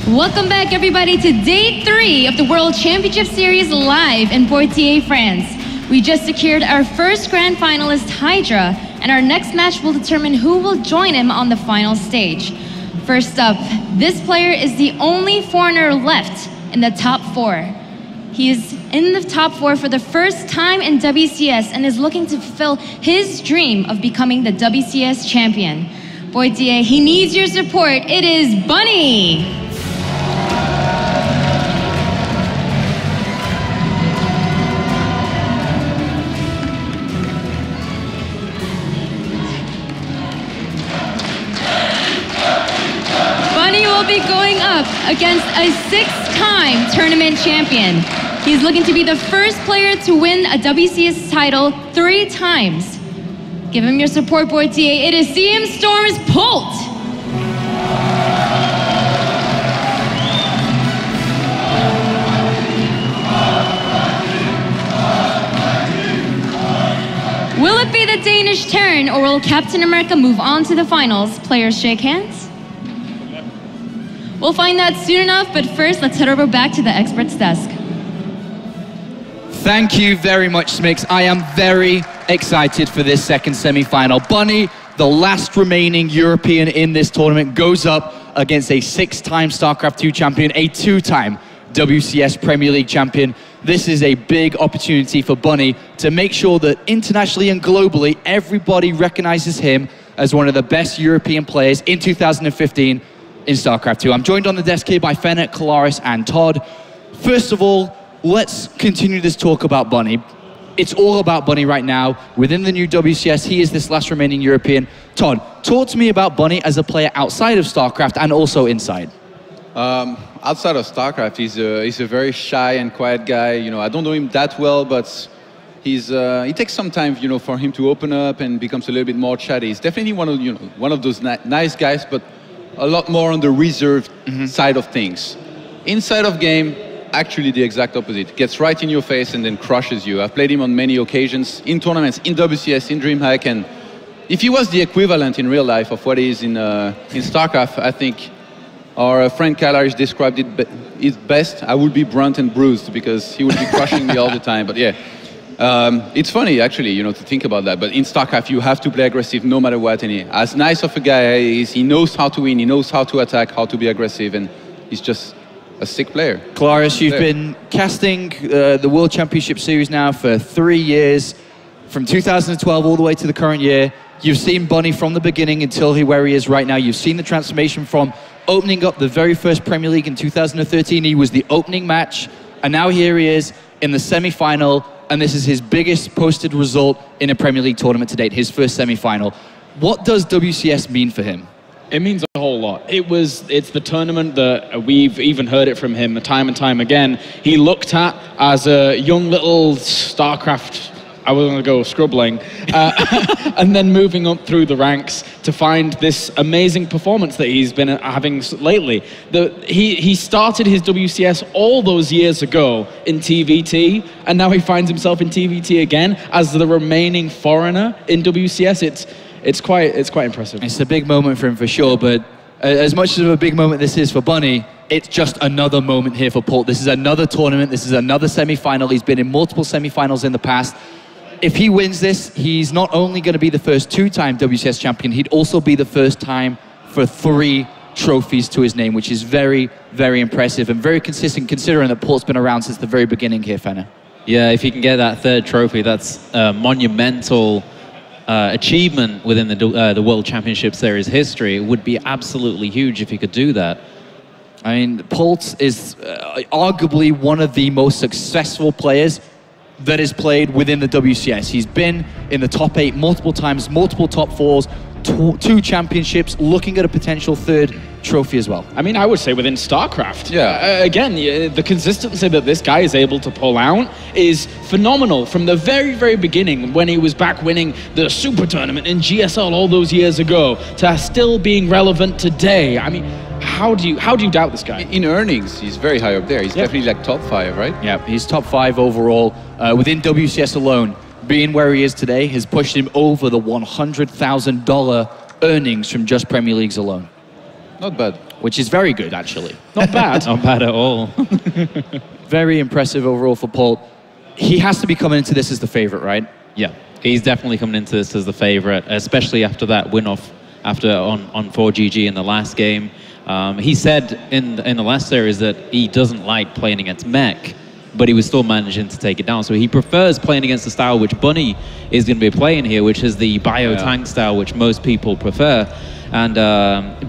Welcome back, everybody, to Day 3 of the World Championship Series live in Poitiers, France. We just secured our first grand finalist, Hydra, and our next match will determine who will join him on the final stage. First up, this player is the only foreigner left in the top 4. He is in the top 4 for the first time in WCS and is looking to fulfill his dream of becoming the WCS champion. Poitiers, he needs your support. It is Bunny! Be going up against a 6-time tournament champion. He's looking to be the first player to win a WCS title 3 times. Give him your support, Poitiers. It is CM Storm's Polt. Will it be the Danish turn, or will Captain America move on to the finals? Players shake hands. We'll find that soon enough, but first, let's head over back to the experts' desk. Thank you very much, Smix. I am very excited for this second semi-final. Bunny, the last remaining European in this tournament, goes up against a 6-time StarCraft 2 champion, a 2-time WCS Premier League champion. This is a big opportunity for Bunny to make sure that internationally and globally, everybody recognizes him as one of the best European players in 2015 in StarCraft 2. I'm joined on the desk here by Fenner, Kalaris, and Todd. First of all, let's continue this talk about Bunny. It's all about Bunny right now. Within the new WCS, he is this last remaining European. Todd, talk to me about Bunny as a player outside of StarCraft and also inside. Outside of StarCraft, he's a very shy and quiet guy. You know, I don't know him that well, but he takes some time, you know, for him to open up and becomes a little bit more chatty. He's definitely one of those nice guys, but a lot more on the reserved side of things. Inside of game, actually the exact opposite. Gets right in your face and then crushes you. I've played him on many occasions, in tournaments, in WCS, in DreamHack, and if he was the equivalent in real life of what he is in StarCraft, I think our friend Kalaris described it best. I would be brunt and bruised because he would be crushing me all the time, but yeah. It's funny, actually, you know, to think about that. But in StarCraft, you have to play aggressive no matter what. And as nice of a guy is, he knows how to win, he knows how to attack, how to be aggressive, and he's just a sick player. Kalaris, you've been casting the World Championship Series now for 3 years, from 2012 all the way to the current year. You've seen Bunny from the beginning until where he is right now. You've seen the transformation from opening up the very first Premier League in 2013. He was the opening match, and now here he is in the semi-final. And this is his biggest posted result in a Premier League tournament to date, his first semi-final. What does WCS mean for him? It means a whole lot. It's the tournament that we've even heard it from him time and time again. He looked at as a young little StarCraft, I was going to go scrubbling, and then moving up through the ranks to find this amazing performance that he's been having lately. He started his WCS all those years ago in TvT, and now he finds himself in TvT again as the remaining foreigner in WCS. It's quite impressive. It's a big moment for him for sure, but as much of a big moment this is for Bunny, it's just another moment here for Polt. This is another tournament, this is another semi-final. He's been in multiple semi-finals in the past. If he wins this, he's not only going to be the first 2-time WCS champion, he'd also be the first time for 3 trophies to his name, which is very, very impressive and very consistent considering that Polt's been around since the very beginning here, Fenner. Yeah, if he can get that 3rd trophy, that's a monumental achievement within the World Championship Series history. It would be absolutely huge if he could do that. I mean, Polt is arguably one of the most successful players that has played within the WCS. He's been in the top 8 multiple times, multiple top 4s, 2 championships, looking at a potential 3rd trophy as well. I mean, I would say within StarCraft. Yeah. Again, the consistency that this guy is able to pull out is phenomenal. From the very, very beginning, when he was back winning the Super Tournament in GSL all those years ago, to still being relevant today. I mean, how do you doubt this guy? In earnings, he's very high up there. He's definitely like top 5, right? Yeah, he's top 5 overall. Within WCS alone, being where he is today has pushed him over the $100,000 earnings from just Premier Leagues alone. Not bad. which is very good, actually. Not bad. Not bad at all. Very impressive overall for Polt. He has to be coming into this as the favorite, right? Yeah, he's definitely coming into this as the favorite, especially after that win-off on 4GG in the last game. He said in the last series that he doesn't like playing against mech, but he was still managing to take it down. So he prefers playing against the style which Bunny is going to be playing here, which is the bio-tank style, which most people prefer. And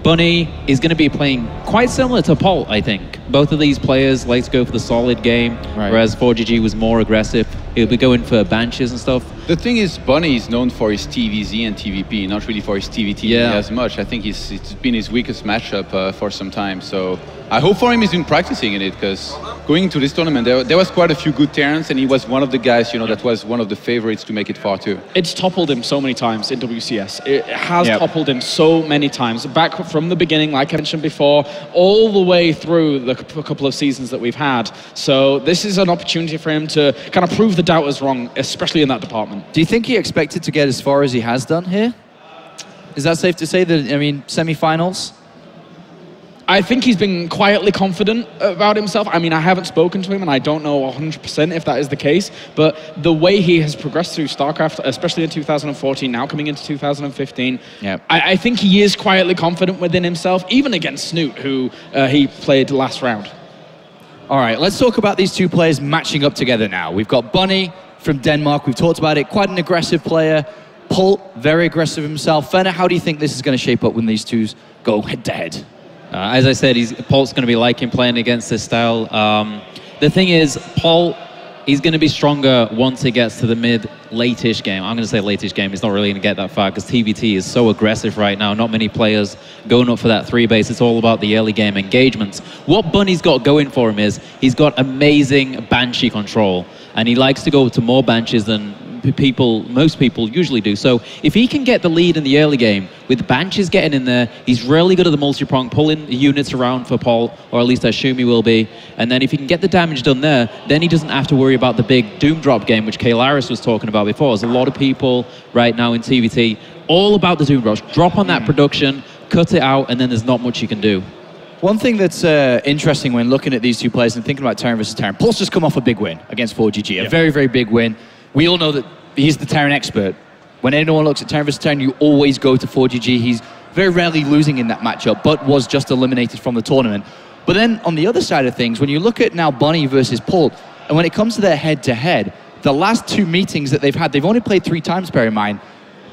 Bunny is going to be playing quite similar to Polt, I think. Both of these players like to go for the solid game, whereas 4GG was more aggressive. He'll be going for banches and stuff. The thing is, Bunny is known for his TvZ and TvP, not really for his TvT as much. I think it's been his weakest matchup for some time. So I hope for him he's been practicing in it, because going to this tournament, there was quite a few good Terrans, and he was one of the guys, you know, that was one of the favorites to make it far too. It's toppled him so many times in WCS. It has toppled him so many times. Back from the beginning, like I mentioned before, all the way through the couple of seasons that we've had. So this is an opportunity for him to kind of prove the doubters wrong, especially in that department. Do you think he expected to get as far as he has done here? Is that safe to say that, I mean, semi-finals? I think he's been quietly confident about himself. I mean, I haven't spoken to him, and I don't know 100% if that is the case, but the way he has progressed through StarCraft, especially in 2014, now coming into 2015, I think he is quietly confident within himself, even against Snoot, who he played last round. All right, let's talk about these two players matching up together now. We've got Bunny from Denmark. We've talked about it. Quite an aggressive player. Polt, very aggressive himself. Fenner, how do you think this is going to shape up when these two go head-to-head? As I said, Polt's going to be liking playing against this style. The thing is, Polt, he's going to be stronger once he gets to the mid-late-ish game. I'm going to say late-ish game. He's not really going to get that far because TvT is so aggressive right now. Not many players going up for that 3 base. It's all about the early game engagements. What Bunny's got going for him is he's got amazing Banshee control, and he likes to go to more Banshees than most people usually do. So if he can get the lead in the early game with Banshees getting in there, he's really good at the multi-prong, pulling units around for Polt, or at least I assume he will be. And then if he can get the damage done there, then he doesn't have to worry about the big Doom Drop game, which Kalaris was talking about before. There's a lot of people right now in TvT all about the Doom Drops. Drop on that production, cut it out, and then there's not much you can do. One thing that's interesting when looking at these two players and thinking about Terran versus Terran, Polt's just come off a big win against 4GG, a very, very big win. We all know that he's the Terran expert. When anyone looks at Terran versus Terran, you always go to 4GG. He's very rarely losing in that matchup, but was just eliminated from the tournament. But then on the other side of things, when you look at now Bunny versus Polt, and when it comes to their head-to-head, the last 2 meetings that they've had, they've only played 3 times, bear in mind.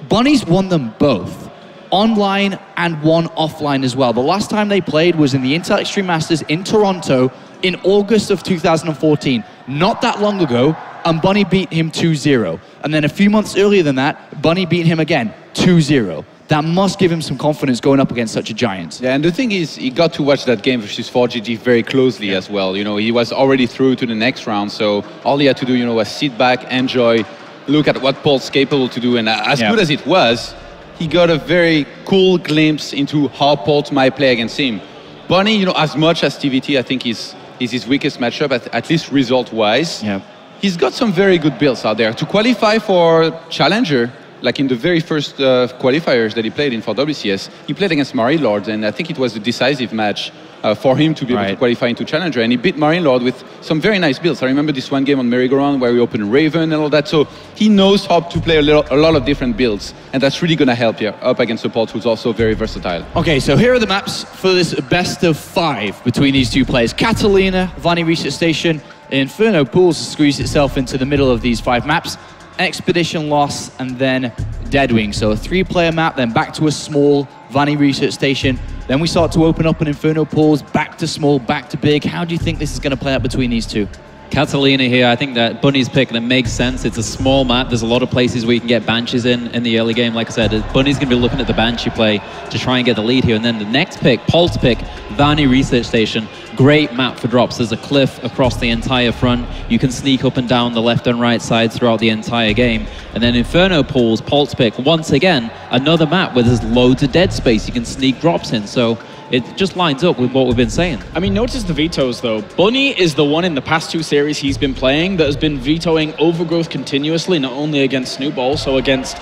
Bunny's won them both, online and one offline as well. The last time they played was in the Intel Extreme Masters in Toronto in August of 2014, not that long ago, and Bunny beat him 2-0. And then a few months earlier than that, Bunny beat him again, 2-0. That must give him some confidence going up against such a giant. Yeah, and the thing is, he got to watch that game versus 4GG very closely as well. You know, he was already through to the next round, so all he had to do, you know, was sit back, enjoy, look at what Polt's capable to do, and as good as it was, he got a very cool glimpse into how Polt might play against him. Bunny, you know, as much as TvT, I think is his weakest matchup, at least result-wise. Yeah. He's got some very good builds out there. To qualify for Challenger, like in the very first qualifiers that he played in for WCS, he played against Marine Lord, and I think it was a decisive match for him to be able to qualify into Challenger, and he beat Marine Lord with some very nice builds. I remember this one game on Merry-Go-Round where we opened Raven and all that, so he knows how to play a lot of different builds, and that's really going to help you up against a Polt who's also very versatile. Okay, so here are the maps for this best of 5 between these two players. Catalina, Vani Research Station, Inferno Pools squeezed itself into the middle of these 5 maps. Expedition Loss, and then Deadwing. So a 3-player map, then back to a small Vani Research Station. Then we start to open up an Inferno Pools, back to small, back to big. How do you think this is going to play out between these two? Catalina here, I think that Bunny's pick, that makes sense. It's a small map. There's a lot of places where you can get Banshees in the early game. Like I said, Bunny's going to be looking at the Banshee play to try and get the lead here. And then the next pick, Polt's pick, Vani Research Station. Great map for drops. There's a cliff across the entire front. You can sneak up and down the left and right sides throughout the entire game. And then Inferno Pools, Polt's pick, once again, another map where there's loads of dead space. You can sneak drops in. So it just lines up with what we've been saying. I mean, notice the vetoes, though. Bunny is the one in the past 2 series he's been playing that has been vetoing Overgrowth continuously, not only against Snoop, but also against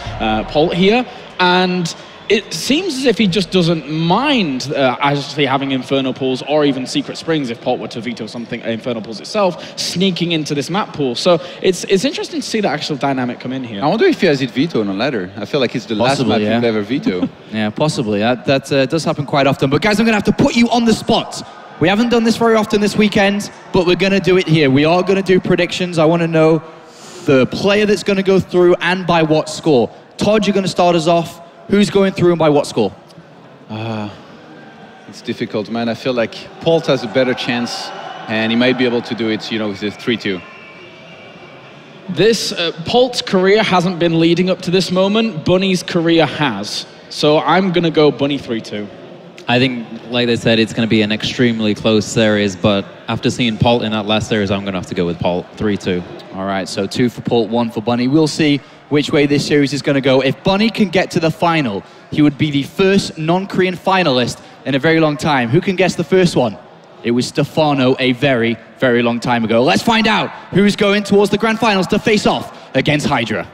Polt here. And it seems as if he just doesn't mind actually having Infernal Pools or even Secret Springs, if Polt were to veto something, Infernal Pools itself, sneaking into this map pool. So it's interesting to see the actual dynamic come in here. I wonder if he has it veto on a ladder. I feel like it's the last map he'll ever veto. Yeah, possibly. That does happen quite often. But guys, I'm going to have to put you on the spot. We haven't done this very often this weekend, but we're going to do it here. We are going to do predictions. I want to know the player that's going to go through and by what score. Todd, you're going to start us off. Who's going through and by what score? It's difficult, man. I feel like Polt has a better chance, and he might be able to do it, with the 3-2. This Polt's career hasn't been leading up to this moment. Bunny's career has. So I'm going to go Bunny 3-2. I think, like they said, it's going to be an extremely close series, but after seeing Polt in that last series, I'm going to have to go with Polt 3-2. All right, so 2 for Polt, 1 for Bunny. We'll see which way this series is going to go. If Bunny can get to the final, he would be the first non-Korean finalist in a very long time. Who can guess the first one? It was Stefano a very, very long time ago. Let's find out who's going towards the grand finals to face off against Hydra.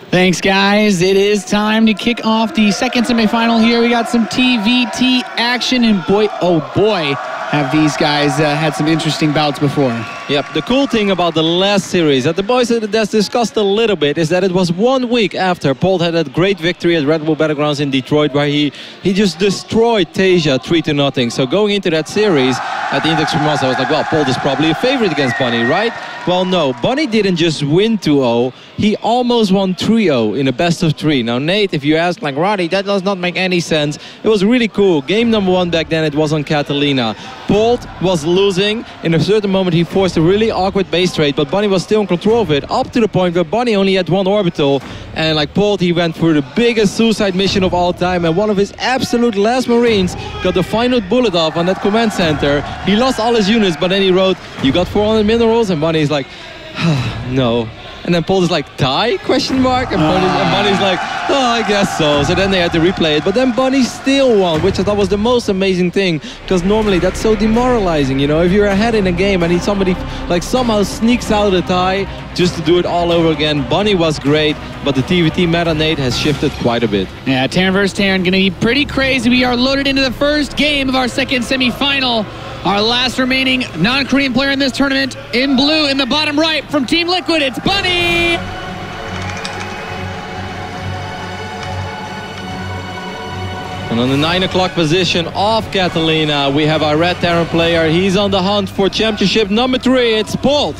Thanks, guys. It is time to kick off the second semifinal here. We got some TvT action, and boy, oh boy, have these guys had some interesting bouts before. Yep, the cool thing about the last series that the boys at the desk discussed a little bit is that it was 1 week after Polt had that great victory at Red Bull Battlegrounds in Detroit, where he just destroyed Tasia 3-0. So going into that series at the Index from us, I was like, well, Polt is probably a favorite against Bunny, right? Well, no, Bunny didn't just win 2-0, he almost won 3-0 in a best of 3. Now, Nate, if you ask, like, Roddy, that does not make any sense. It was really cool. Game number 1 back then, it was on Catalina. Polt was losing. In a certain moment, he forced a really awkward base trade, but Bunny was still in control of it, up to the point where Bunny only had 1 orbital, and like Polt, he went for the biggest suicide mission of all time, and one of his absolute last Marines got the final bullet off on that command center. He lost all his units, but then he wrote, "You got 400 minerals," and Bunny's like, no. And then Polt is like, "Die?" question mark. And Bunny's like, "Oh, I guess so." So then they had to replay it. But then Bunny still won, which I thought was the most amazing thing. Because normally that's so demoralizing, If you're ahead in a game and somebody like somehow sneaks out a tie just to do it all over again. Bunny was great, but the TvT meta, Nate, has shifted quite a bit. Yeah, Terran versus Terran going to be pretty crazy. We are loaded into the first game of our second semifinal. Our last remaining non-Korean player in this tournament, in blue, in the bottom right, from Team Liquid, it's Bunny! And on the 9 o'clock position off Catalina, we have our red Terran player. He's on the hunt for championship number 3. It's Polt.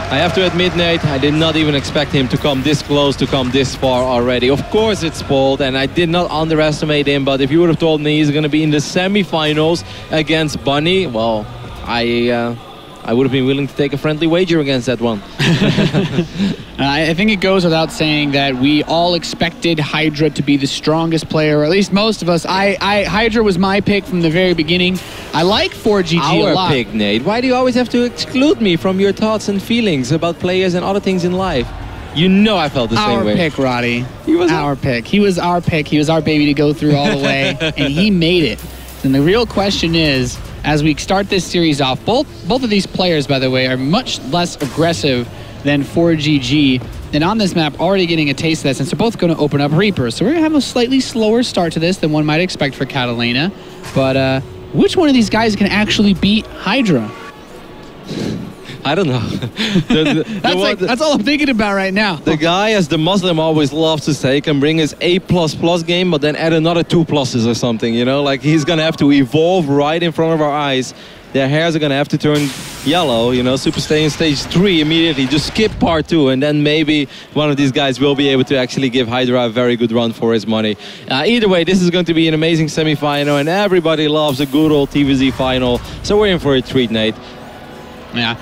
I have to admit, Nate, I did not even expect him to come this close, to come this far already. Of course it's Polt, and I did not underestimate him, but if you would have told me he's going to be in the semi-finals against Bunny, well, I would have been willing to take a friendly wager against that one. I think it goes without saying that we all expected Hydra to be the strongest player, or at least most of us. Hydra was my pick from the very beginning. I like 4GG a lot. Our pick, Nate. Why do you always have to exclude me from your thoughts and feelings about players and other things in life? You know I felt the same way. Our pick, Roddy. He was our pick. He was our pick. He was our baby to go through all the way, and he made it. And the real question is, as we start this series off, both of these players, by the way, are much less aggressive than 4GG. And on this map, already getting a taste of that, since they're both going to open up Reaper. So we're going to have a slightly slower start to this than one might expect for Catalina. But which one of these guys can actually beat Hydra? I don't know. That's all I'm thinking about right now. The guy, as the Muslim always loves to say, can bring his A++ game, but then add another 2 pluses or something, Like he's going to have to evolve right in front of our eyes. Their hairs are going to have to turn yellow, Super Saiyan Stage 3 immediately. Just skip part 2, and then maybe one of these guys will be able to actually give Hydra a very good run for his money. Either way, this is going to be an amazing semi-final, and everybody loves a good old TvZ final. So we're in for a treat, Nate. Yeah.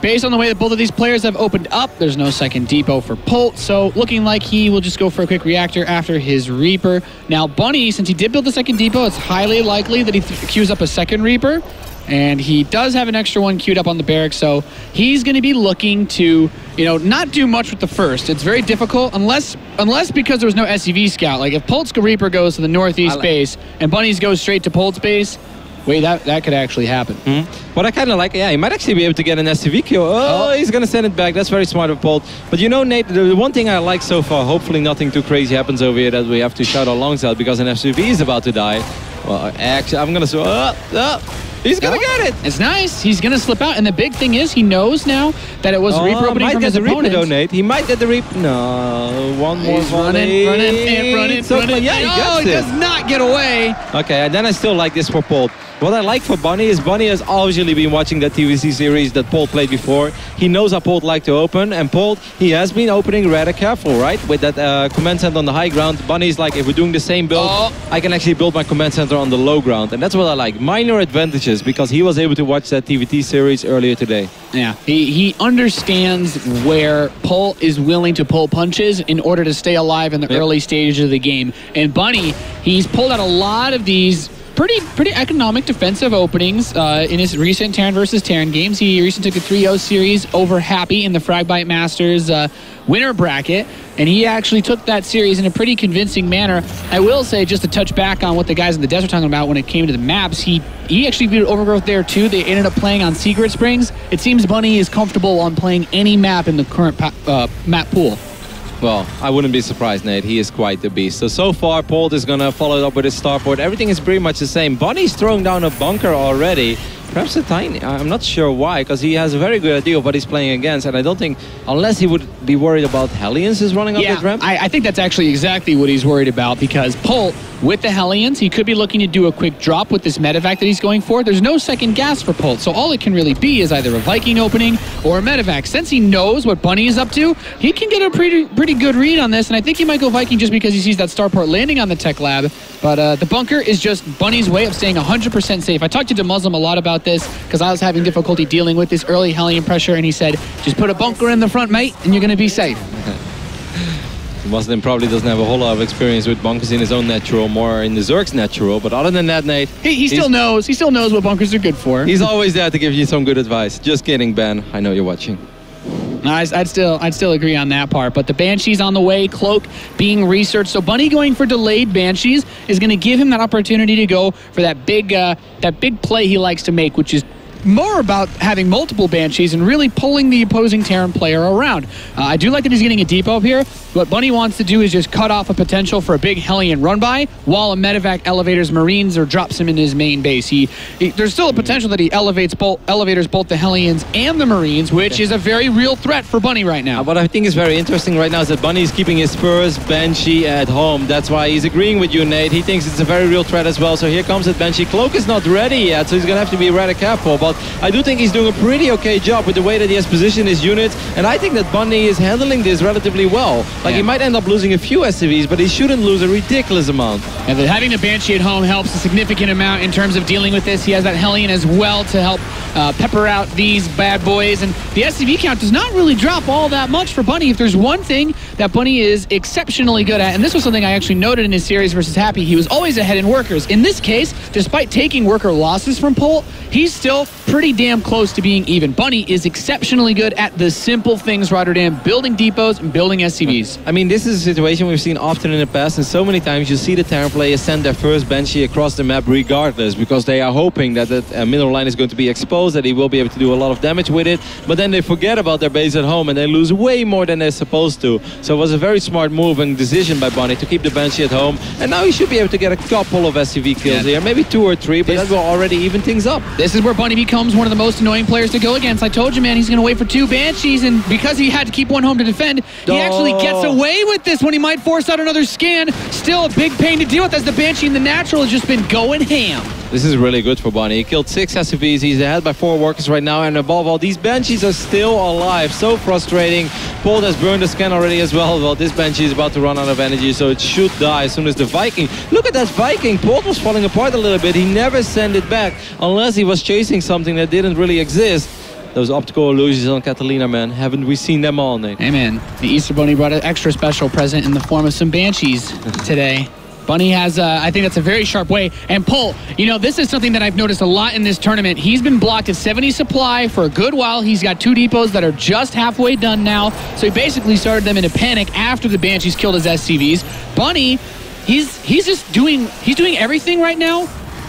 Based on the way that both of these players have opened up, there's no second depot for Polt, so looking like he will just go for a quick reactor after his Reaper. Now, Bunny, since he did build the second depot, it's highly likely that he queues up a second Reaper, and he does have an extra one queued up on the barracks, so he's going to be looking to, not do much with the first. It's very difficult, unless because there was no SCV scout. Like, if Polt's Reaper goes to the northeast base, and Bunny's goes straight to Polt's base, wait, that could actually happen. What I kind of like, he might actually be able to get an SCV kill. Oh, he's going to send it back. That's very smart of Polt. But you know, Nate, the one thing I like so far, hopefully nothing too crazy happens over here that we have to shout our lungs out because an SCV is about to die. Well, actually, I'm going to... He's going to get it. It's nice. He's going to slip out. And the big thing is he knows now that it was Reaper opening from his opponent. Though, Nate. He might get the Reaper. No, one more. He's running. Yeah, he does not get away. Okay, and then I still like this for Polt. What I like for Bunny is Bunny has obviously been watching that TvT series that Polt played before. He knows how Polt like to open, and Polt, he has been opening rather careful, right? With that command center on the high ground, Bunny's like, if we're doing the same build, I can actually build my command center on the low ground. And that's what I like. Minor advantages, because he was able to watch that TvT series earlier today. Yeah, he understands where Polt is willing to pull punches in order to stay alive in the early stages of the game. And Bunny, he's pulled out a lot of these pretty economic defensive openings in his recent Terran versus Terran games. He recently took a 3-0 series over Happy in the Fragbite Masters winner bracket, and he actually took that series in a pretty convincing manner. I will say, just to touch back on what the guys in the desert were talking about when it came to the maps, he actually beat Overgrowth there too. They ended up playing on Secret Springs. It seems Bunny is comfortable on playing any map in the current map pool. Well, I wouldn't be surprised, Nate. He is quite the beast. So far, Polt is going to follow it up with his starport. Everything is pretty much the same. Bunny's throwing down a bunker already. Perhaps a tiny... I'm not sure why, because he has a very good idea of what he's playing against. And I don't think, unless he would be worried about Hellions is running up that ramp. I think that's actually exactly what he's worried about, because Polt, with the Hellions, he could be looking to do a quick drop with this medevac that he's going for. There's no second gas for Polt, so all it can really be is either a Viking opening or a medevac. Since he knows what Bunny is up to, he can get a pretty good read on this, and I think he might go Viking just because he sees that starport landing on the tech lab. But the bunker is just Bunny's way of staying 100% safe. I talked to DeMuslim a lot about this because I was having difficulty dealing with this early Hellion pressure, and he said, just put a bunker in the front, mate, and you're going to be safe. Muslim probably doesn't have a whole lot of experience with bunkers in his own natural, more in the Zerg's natural. But other than that, Nate, he still knows what bunkers are good for. He's always there to give you some good advice. Just kidding, Ben. I know you're watching. I'd still agree on that part. But the Banshee's on the way, Cloak being researched. So Bunny going for delayed Banshees is going to give him that opportunity to go for that big play he likes to make, which is more about having multiple Banshees and really pulling the opposing Terran player around. I do like that he's getting a depot up here. What Bunny wants to do is just cut off a potential for a big Hellion run-by while a medevac elevators Marines or drops him in his main base. There's still a potential that he elevators both the Hellions and the Marines, which is a very real threat for Bunny right now. What I think is very interesting right now is that Bunny is keeping his first Banshee at home. That's why he's agreeing with you, Nate. He thinks it's a very real threat as well. So here comes that Banshee. Cloak is not ready yet, so he's going to have to be rather careful. But I do think he's doing a pretty okay job with the way that he has positioned his units. And I think that Bunny is handling this relatively well. Like, he might end up losing a few SCVs, but he shouldn't lose a ridiculous amount. And having the Banshee at home helps a significant amount in terms of dealing with this. He has that Hellion as well to help pepper out these bad boys. And the SCV count does not really drop all that much for Bunny. If there's one thing that Bunny is exceptionally good at, and this was something I actually noted in his series versus Happy, he was always ahead in workers. In this case, despite taking worker losses from Polt, he's still pretty damn close to being even. Bunny is exceptionally good at the simple things, Rotterdam, building depots and building SCVs. I mean, this is a situation we've seen often in the past, and so many times you see the Terran players send their first Banshee across the map regardless, because they are hoping that the middle line is going to be exposed, that he will be able to do a lot of damage with it, but then they forget about their base at home and they lose way more than they're supposed to. So it was a very smart move and decision by Bunny to keep the Banshee at home, and now he should be able to get a couple of SCV kills here, maybe 2 or 3, but that will already even things up. This is where Bunny becomes one of the most annoying players to go against. I told you, man, he's going to wait for 2 Banshees, and because he had to keep one home to defend, he actually gets away with this when he might force out another scan. Still a big pain to deal with as the Banshee in the natural has just been going ham. This is really good for Bunny. He killed 6 SCVs. He's ahead by 4 workers right now, and above all, these Banshees are still alive. So frustrating. Polt has burned the scan already as well. Well, this Banshee is about to run out of energy, so it should die as soon as the Viking... Look at that Viking! Polt was falling apart a little bit. He never sent it back, unless he was chasing something that didn't really exist. Those optical illusions on Catalina, man. Haven't we seen them all, Nate? Hey, man. The Easter Bunny brought an extra special present in the form of some Banshees today. Bunny has, I think that's a very sharp way. And Polt, you know, this is something that I've noticed a lot in this tournament. He's been blocked at 70 supply for a good while. He's got 2 depots that are just halfway done now. So he basically started them in a panic after the Banshees killed his SCVs. Bunny, he's doing everything right now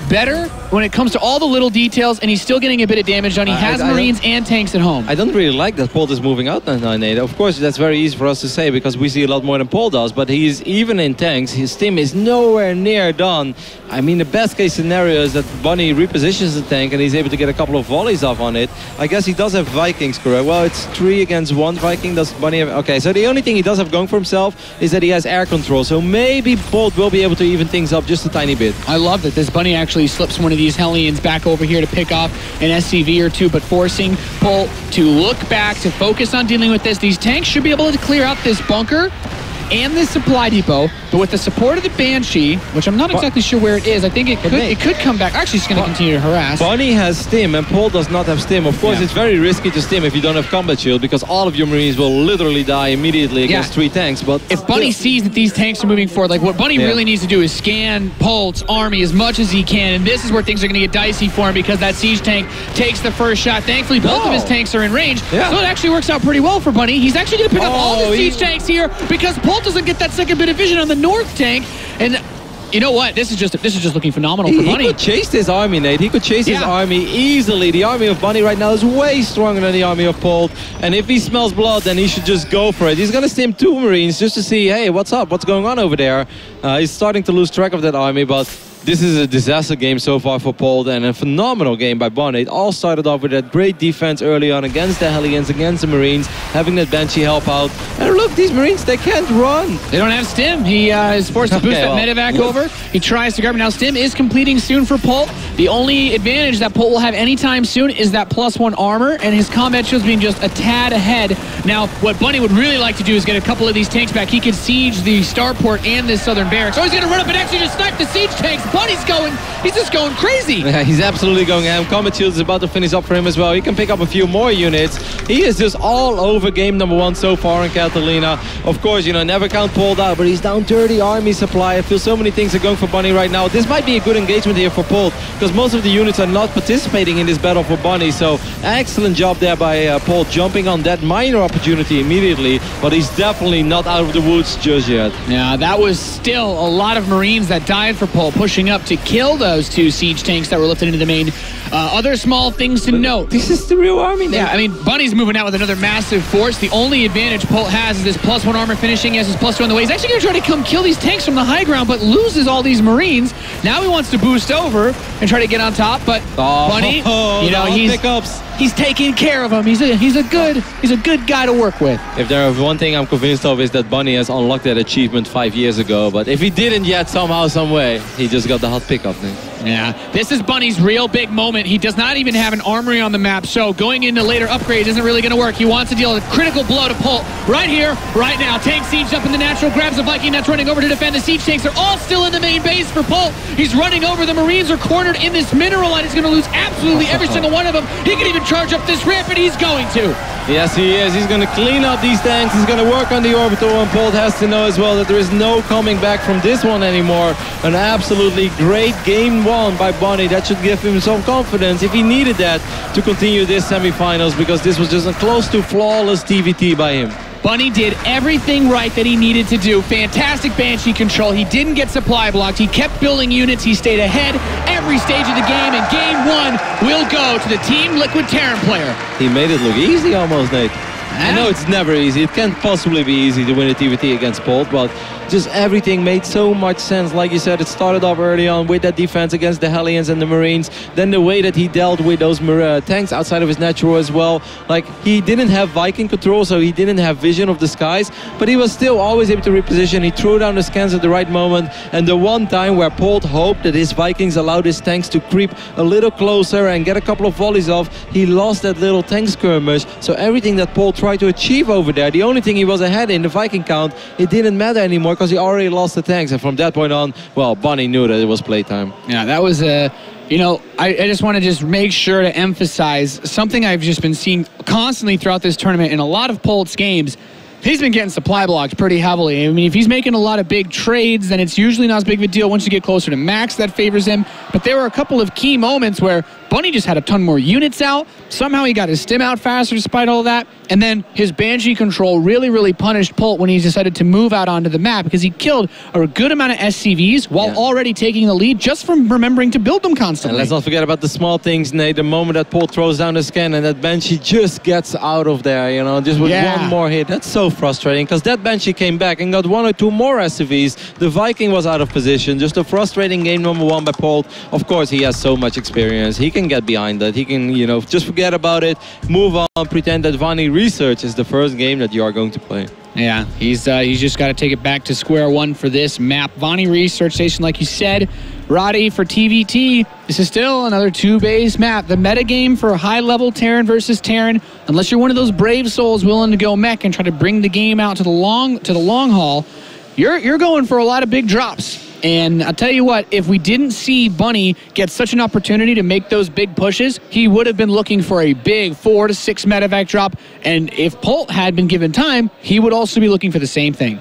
better when it comes to all the little details, and he's still getting a bit of damage done. He has Marines and tanks at home. I don't really like that Polt is moving out 9-8. Of course, that's very easy for us to say because we see a lot more than Polt does, but he's even in tanks. His team is nowhere near done. I mean, the best case scenario is that Bunny repositions the tank and he's able to get a couple of volleys off on it. I guess he does have Vikings, correct? Well, it's 3 against 1 Viking. Does Bunny have... Okay, so the only thing he does have going for himself is that he has air control. So maybe Polt will be able to even things up just a tiny bit. I love that this Bunny actually slips one of these Hellions back over here to pick off an SCV or 2, but forcing Polt to look back, to focus on dealing with this. These tanks should be able to clear out this bunker and this supply depot, but with the support of the Banshee, which I'm not exactly sure where it is, I think it could come back. Actually, it's going to continue to harass. Bunny has stim, and Polt does not have stim. Of course, it's very risky to stim if you don't have combat shield, because all of your Marines will literally die immediately against 3 tanks. But if Bunny sees that these tanks are moving forward, like what Bunny really needs to do is scan Polt's army as much as he can, and this is where things are going to get dicey for him because that siege tank takes the first shot. Thankfully, both of his tanks are in range, so it actually works out pretty well for Bunny. He's actually going to pick up all the siege tanks here because Polt doesn't get that second bit of vision on the north tank, and you know what? This is just looking phenomenal for Bunny. He could chase this army, Nate. He could chase his army easily. The army of Bunny right now is way stronger than the army of Polt, and if he smells blood, then he should just go for it. He's gonna stim 2 Marines just to see, hey, what's up? What's going on over there? He's starting to lose track of that army, but this is a disaster game so far for Polt and a phenomenal game by Bunny. It all started off with that great defense early on against the Hellions, against the Marines, having that Banshee help out. And look, these Marines, they can't run. They don't have stim. He is forced to boost that medevac over. He tries to grab it. Now stim is completing soon for Polt. The only advantage that Polt will have anytime soon is that +1 armor, and his combat shield's being just a tad ahead. Now, what Bunny would really like to do is get a couple of these tanks back. He could siege the starport and this southern barracks. Oh, he's going to run up and actually just snipe the siege tanks. Bunny's he's just going crazy. Yeah, he's absolutely going ham. Combat Shield is about to finish up for him as well. He can pick up a few more units. He is just all over game number 1 so far in Catalina. Of course, you know, never count Polt out, but he's down 30 army supply. I feel so many things are going for Bunny right now. This might be a good engagement here for Polt, because most of the units are not participating in this battle for Bunny. So excellent job there by Polt, jumping on that minor opportunity immediately, but he's definitely not out of the woods just yet. Yeah, that was still a lot of Marines that died for Polt, pushing up to kill those 2 siege tanks that were lifted into the main. Other small things to note. This is the real army now. Yeah, I mean, Bunny's moving out with another massive force. The only advantage Polt has is this +1 armor finishing. He has his +2 on the way. He's actually going to try to come kill these tanks from the high ground, but loses all these Marines. Now he wants to boost over and try to get on top, but Bunny, you know, he's taking care of him. He's a good guy to work with. If there's one thing I'm convinced of is that Bunny has unlocked that achievement 5 years ago, but if he didn't yet somehow, some way, he just got the hot pickup. Yeah, this is Bunny's real big moment. He does not even have an armory on the map, so going into later upgrades isn't really going to work. He wants to deal a critical blow to Polt right here, right now. Tank siege up in the natural, grabs a Viking that's running over to defend the siege tanks. They're all still in the main base for Polt. He's running over. The Marines are cornered in this mineral line. He's going to lose absolutely every single one of them. He can even charge up this ramp, and he's going to. Yes, he is. He's going to clean up these tanks. He's going to work on the orbital, and Polt has to know as well that there is no coming back from this one anymore. An absolutely great game 1 by Bunny. That should give him some confidence if he needed that to continue this semifinals, because this was just a close to flawless TvT by him. Bunny did everything right that he needed to do. Fantastic Banshee control. He didn't get supply blocked. He kept building units. He stayed ahead every stage of the game, and game 1 will go to the Team Liquid Terran player. He made it look easy almost, Nate. I know it's never easy. It can't possibly be easy to win a TvT against Polt, but just everything made so much sense. Like you said, it started off early on with that defense against the Hellions and the Marines. Then the way that he dealt with those tanks outside of his natural as well. Like, he didn't have Viking control, so he didn't have vision of the skies, but he was still always able to reposition. He threw down the scans at the right moment, and the one time where Polt hoped that his Vikings allowed his tanks to creep a little closer and get a couple of volleys off, he lost that little tank skirmish. So everything that Polt tried to achieve over there, the only thing he was ahead in the Viking count, it didn't matter anymore because he already lost the tanks. And from that point on, well, Bunny knew that it was playtime. Yeah, that was you know, I just want to just make sure to emphasize something I've just been seeing constantly throughout this tournament in a lot of Polt's games. He's been getting supply blocked pretty heavily. I mean, if he's making a lot of big trades, then it's usually not as big of a deal. Once you get closer to max, that favors him. But there were a couple of key moments where Bunny just had a ton more units out. Somehow he got his stim out faster despite all that. And then his Banshee control really punished Polt when he decided to move out onto the map because he killed a good amount of SCVs while already taking the lead just from remembering to build them constantly. And let's not forget about the small things, Nate. The moment that Polt throws down the scan and that Banshee just gets out of there, you know, just with one more hit. That's so frustrating because that Banshee came back and got 1 or 2 more SCVs. The Viking was out of position. Just a frustrating game number 1 by Polt. Of course, he has so much experience. He can get behind that. He can, you know, just forget about it, move on, pretend that Vani Research is the first game that you are going to play. Yeah, he's just got to take it back to square one for this map. Vani Research Station, like you said, Roddy, for TvT, this is still another 2-base map. The metagame for high-level Terran versus Terran, unless you're one of those brave souls willing to go mech and try to bring the game out to the long haul, you're going for a lot of big drops. And I'll tell you what, if we didn't see Bunny get such an opportunity to make those big pushes, he would have been looking for a big 4 to 6 medevac drop. And if Polt had been given time, he would also be looking for the same thing.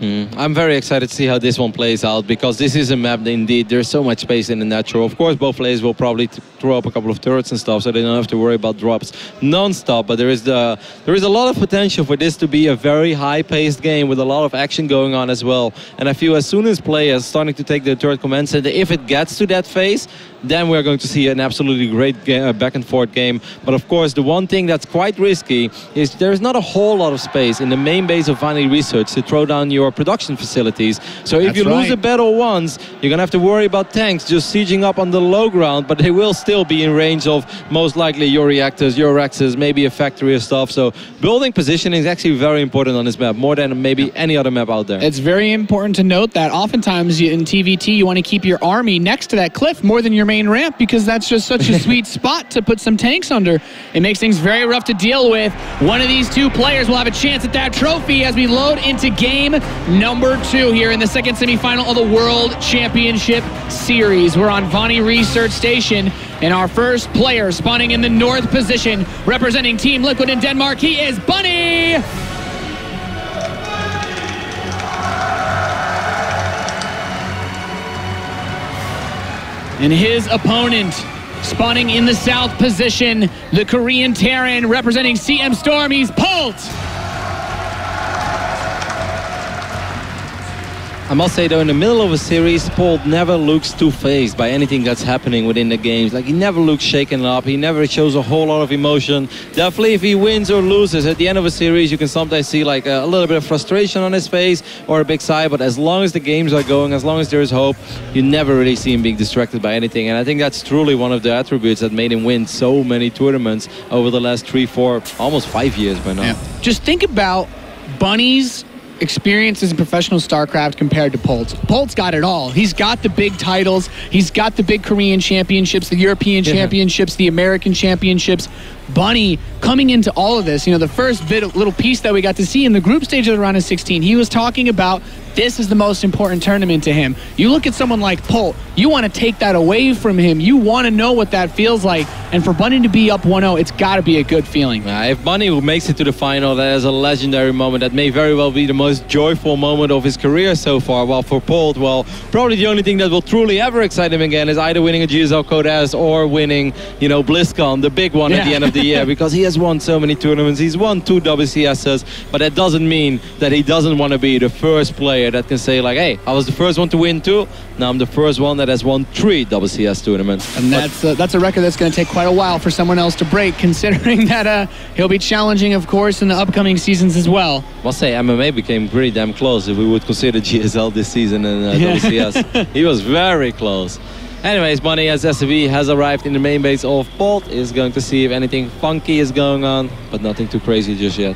I'm very excited to see how this one plays out because this is a map that indeed there's so much space in the natural. Of course, both players will probably throw up a couple of turrets and stuff, so they don't have to worry about drops non-stop. But there is a lot of potential for this to be a very high-paced game with a lot of action going on as well. And I feel as soon as players starting to take the turret command center, if it gets to that phase, then we're going to see an absolutely great back and forth game. But of course, the one thing that's quite risky is there's not a whole lot of space in the main base of Vani Research to throw down your production facilities. So if you lose a battle once, you're going to have to worry about tanks just sieging up on the low ground, but they will still be in range of most likely your reactors, your Rexes, maybe a factory or stuff. So building positioning is actually very important on this map, more than maybe any other map out there. It's very important to note that oftentimes in TvT, you want to keep your army next to that cliff more than your main ramp because that's just such a sweet spot to put some tanks under. It makes things very rough to deal with. One of these two players will have a chance at that trophy as we load into game number 2 here in the second semifinal of the World Championship Series. We're on Vani Research Station, and our first player spawning in the north position, representing Team Liquid in Denmark, he is Bunny! And his opponent, spawning in the south position, the Korean Terran, representing CM Storm, he's Polt! I must say though, in the middle of a series, Polt never looks too fazed by anything that's happening within the games. Like, he never looks shaken up, he never shows a whole lot of emotion. Definitely if he wins or loses at the end of a series, you can sometimes see like a little bit of frustration on his face or a big sigh, but as long as the games are going, as long as there is hope, you never really see him being distracted by anything. And I think that's truly one of the attributes that made him win so many tournaments over the last 3, 4, almost 5 years by now. Yeah. Just think about Bunny's experiences in professional StarCraft compared to Polt's. Polt's got it all. He's got the big titles. He's got the big Korean championships, the European championships, the American championships. Bunny coming into all of this, you know, the first little piece that we got to see in the group stage of the round of 16, he was talking about this is the most important tournament to him. You look at someone like Polt, you want to take that away from him. You want to know what that feels like. And for Bunny to be up 1-0, it's got to be a good feeling. If Bunny makes it to the final, that is a legendary moment. That may very well be the most joyful moment of his career so far. While for Polt, well, probably the only thing that will truly ever excite him again is either winning a GSL Code S or winning, you know, BlizzCon, the big one at the end of the year, because he has won so many tournaments. He's won 2 WCSs, but that doesn't mean that he doesn't want to be the first player that can say like, hey, I was the first one to win 2. Now I'm the first one that has won 3 WCS tournaments. And that's a record that's going to take quite a while for someone else to break, considering that he'll be challenging, of course, in the upcoming seasons as well. Must say, MMA became pretty damn close if we would consider GSL this season and WCS. He was very close. Anyways, Bunny as SCV has arrived in the main base of Polt. Is going to see if anything funky is going on, but nothing too crazy just yet.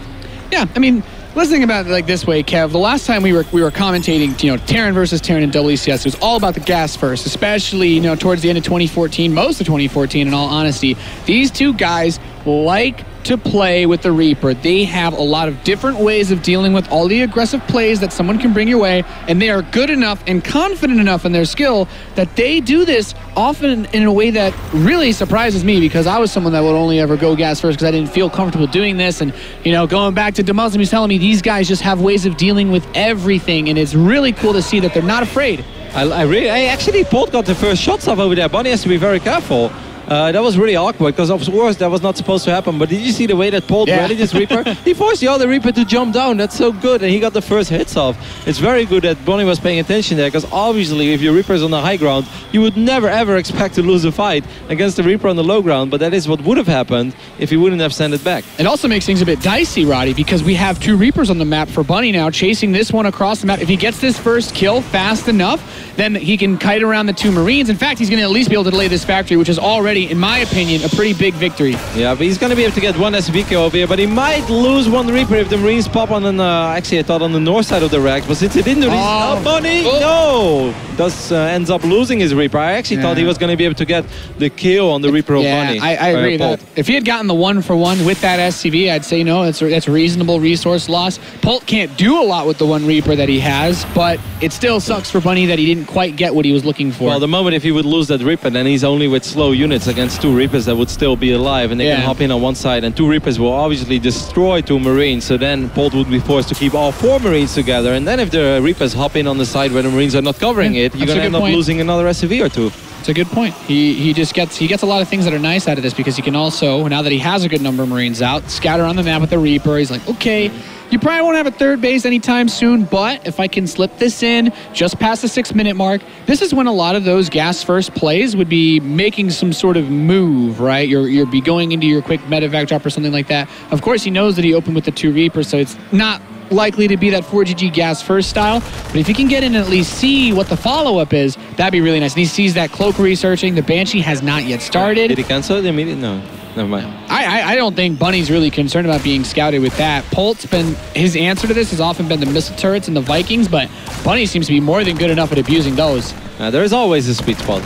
Yeah, I mean, let's think about it like this way, Kev. The last time we were commentating, you know, Terran versus Terran in WCS, it was all about the gas first, especially, you know, towards the end of 2014, most of 2014, in all honesty. These two guys like to play with the Reaper. They have a lot of different ways of dealing with all the aggressive plays that someone can bring your way, and they are good enough and confident enough in their skill that they do this often in a way that really surprises me, because I was someone that would only ever go gas first because I didn't feel comfortable doing this. And, you know, going back to Demuslim, he's telling me these guys just have ways of dealing with everything, and it's really cool to see that they're not afraid. I actually, Polt got the first shots off over there. Bunny has to be very careful. That was really awkward because of course that was not supposed to happen. But did you see the way that Polt ready this Reaper? He forced the other Reaper to jump down. That's so good, and he got the first hits off. It's very good that Bonnie was paying attention there, because obviously if your Reaper is on the high ground, you would never ever expect to lose a fight against the Reaper on the low ground. But that is what would have happened if he wouldn't have sent it back. It also makes things a bit dicey, Roddy, because we have 2 Reapers on the map for Bunny now, chasing this one across the map. If he gets this first kill fast enough, then he can kite around the 2 Marines. In fact, he's going to at least be able to delay this factory, which is already, in my opinion, a pretty big victory. Yeah, but he's going to be able to get 1 SCV kill over here, but he might lose 1 Reaper if the Marines pop on an, actually I thought on the north side of the racks, but since it didn't do this, Bunny, no! Thus ends up losing his Reaper. I actually thought he was going to be able to get the kill on the Reaper of Bunny. I agree that if he had gotten the 1-for-1 with that SCV, I'd say no, that's reasonable resource loss. Polt can't do a lot with the 1 Reaper that he has, but it still sucks for Bunny that he didn't quite get what he was looking for. Well, the moment if he would lose that Reaper, then he's only with slow units against 2 Reapers that would still be alive, and they can hop in on one side, and 2 Reapers will obviously destroy 2 Marines, so then Polt would be forced to keep all 4 Marines together, and then if the Reapers hop in on the side where the Marines are not covering it, you're going to end up losing another SCV or 2. It's a good point. He gets a lot of things that are nice out of this, because he can also, now that he has a good number of Marines out, scatter on the map with the Reaper. He's like, okay, you probably won't have a 3rd base anytime soon, but if I can slip this in just past the 6-minute mark, this is when a lot of those gas first plays would be making some sort of move, right? You'll be going into your quick medevac drop or something like that. Of course, he knows that he opened with the 2 Reapers, so it's not likely to be that 4GG gas first style, but if he can get in and at least see what the follow-up is, that'd be really nice. And he sees that cloak researching. The Banshee has not yet started. Did he cancel it immediately? No. Never mind. I don't think Bunny's really concerned about being scouted with that. Polt's been, his answer to this has often been the missile turrets and the Vikings, but Bunny seems to be more than good enough at abusing those. There is always a sweet spot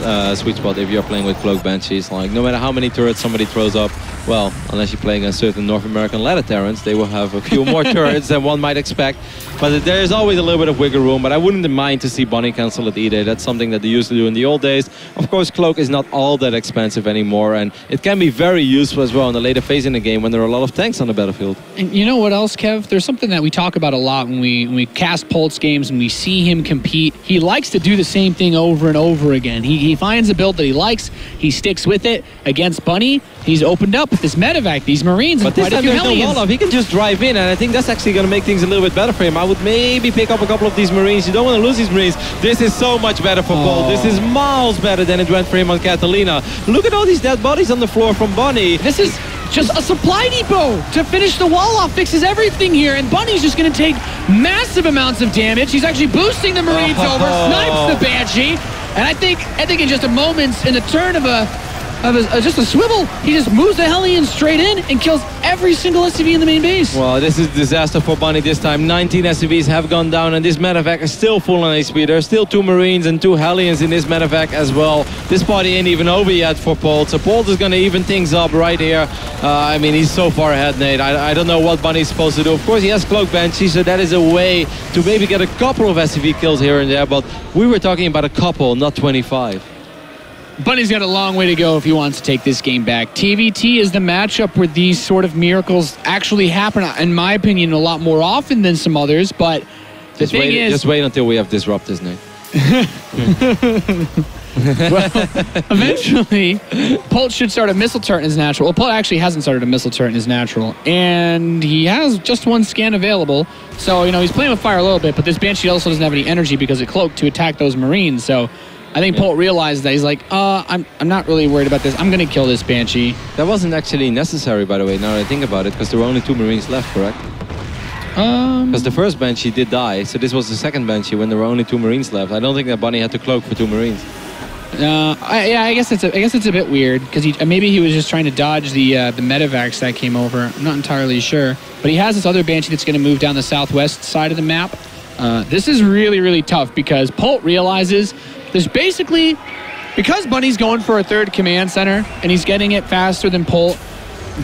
if you're playing with Cloak Banshees. Like, no matter how many turrets somebody throws up, well, unless you play against certain North American ladder Terrans, they will have a few more turrets than one might expect. But there is always a little bit of wiggle room, but I wouldn't mind to see Bunny cancel it either. That's something that they used to do in the old days. Of course, Cloak is not all that expensive anymore, and it can be very useful as well in the later phase in the game when there are a lot of tanks on the battlefield. And you know what else, Kev? There's something that we talk about a lot when we cast Polt's games and we see him compete. He likes to do the same thing over and over again. He finds a build that he likes, he sticks with it. Against Bunny, he's opened up with this medevac, these Marines, but and this time there's no wall-off. He can just drive in, and I think that's actually going to make things a little bit better for him. I would maybe pick up a couple of these Marines. You don't want to lose these Marines. This is so much better for Polt. This is miles better than it went for him on Catalina. Look at all these dead bodies on the floor from Bunny. This is just a supply depot to finish the wall off, fixes everything here, and Bunny's just going to take massive amounts of damage. He's actually boosting the Marines over, snipes the Banshee, and I think in just a moment, in the turn of just a swivel, he just moves the Hellions straight in and kills every single SCV in the main base. Well, this is a disaster for Bunny this time. 19 SCVs have gone down, and this medevac is still full on HP. There's still 2 Marines and 2 Hellions in this medevac as well. This party ain't even over yet for Polt, so Polt is going to even things up right here. I mean, he's so far ahead, Nate. I don't know what Bunny's supposed to do. Of course, he has Cloak Banshee, so that is a way to maybe get a couple of SCV kills here and there, but we were talking about a couple, not 25. Bunny's got a long way to go if he wants to take this game back. TvT is the matchup where these sort of miracles actually happen, in my opinion, a lot more often than some others, but the thing is... Just wait until we have Disruptors, Nate. Well, eventually, Polt should start a missile turret in his natural. Well, Polt actually hasn't started a missile turret in his natural, and he has just 1 scan available. So, you know, he's playing with fire a little bit, but this Banshee also doesn't have any energy because it cloaked to attack those Marines, so... I think Polt realized that. He's like, I'm not really worried about this. I'm going to kill this Banshee. That wasn't actually necessary, by the way, now that I think about it, because there were only 2 Marines left, correct? Because the first Banshee did die, so this was the second Banshee when there were only 2 Marines left. I don't think that Bunny had to cloak for 2 Marines. I guess it's a bit weird, because maybe he was just trying to dodge the medevacs that came over. I'm not entirely sure. But he has this other Banshee that's going to move down the southwest side of the map. This is really, really tough, because Polt realizes there's basically, because Bunny's going for a 3rd command center and he's getting it faster than Polt,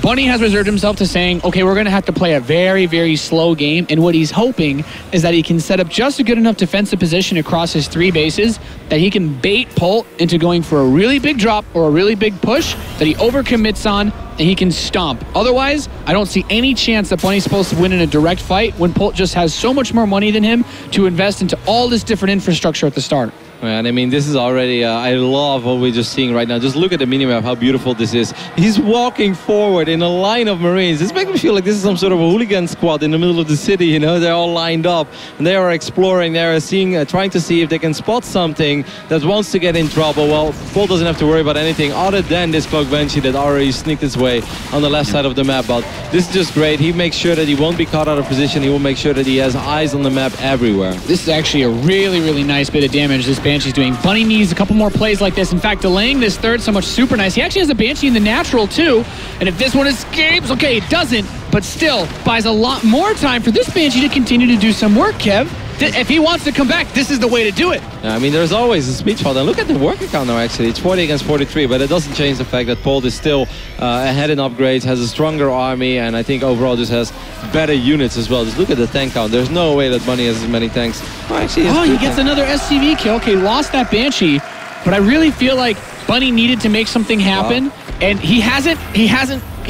Bunny has reserved himself to saying, okay, we're going to have to play a very, very slow game, and what he's hoping is that he can set up just a good enough defensive position across his 3 bases that he can bait Polt into going for a really big drop or a really big push that he overcommits on, and he can stomp. Otherwise, I don't see any chance that Bunny's supposed to win in a direct fight when Polt just has so much more money than him to invest into all this different infrastructure at the start. And I mean, this is already, I love what we're just seeing right now. Just look at the minimap, how beautiful this is. He's walking forward in a line of Marines. This makes me feel like this is some sort of a hooligan squad in the middle of the city, you know? They're all lined up, and they are exploring, they are seeing, trying to see if they can spot something that wants to get in trouble. Well, Polt doesn't have to worry about anything other than this Cloak Banshee that already sneaked its way on the left side of the map. But this is just great. He makes sure that he won't be caught out of position. He will make sure that he has eyes on the map everywhere. This is actually a really, really nice bit of damage this Banshee's doing. Bunny needs a couple more plays like this. In fact, delaying this third so much, super nice. He actually has a Banshee in the natural too. And if this one escapes, okay, it doesn't, but still buys a lot more time for this Banshee to continue to do some work, Kev. If he wants to come back, this is the way to do it. Yeah, I mean, there's always a speed spot. And look at the worker count now, actually. It's 40 against 43, but it doesn't change the fact that Polt is still ahead in upgrades, has a stronger army, and I think overall just has better units as well. Just look at the tank count. There's no way that Bunny has as many tanks. Oh, actually, he gets another SCV kill. Okay, lost that Banshee, but I really feel like Bunny needed to make something happen, and he's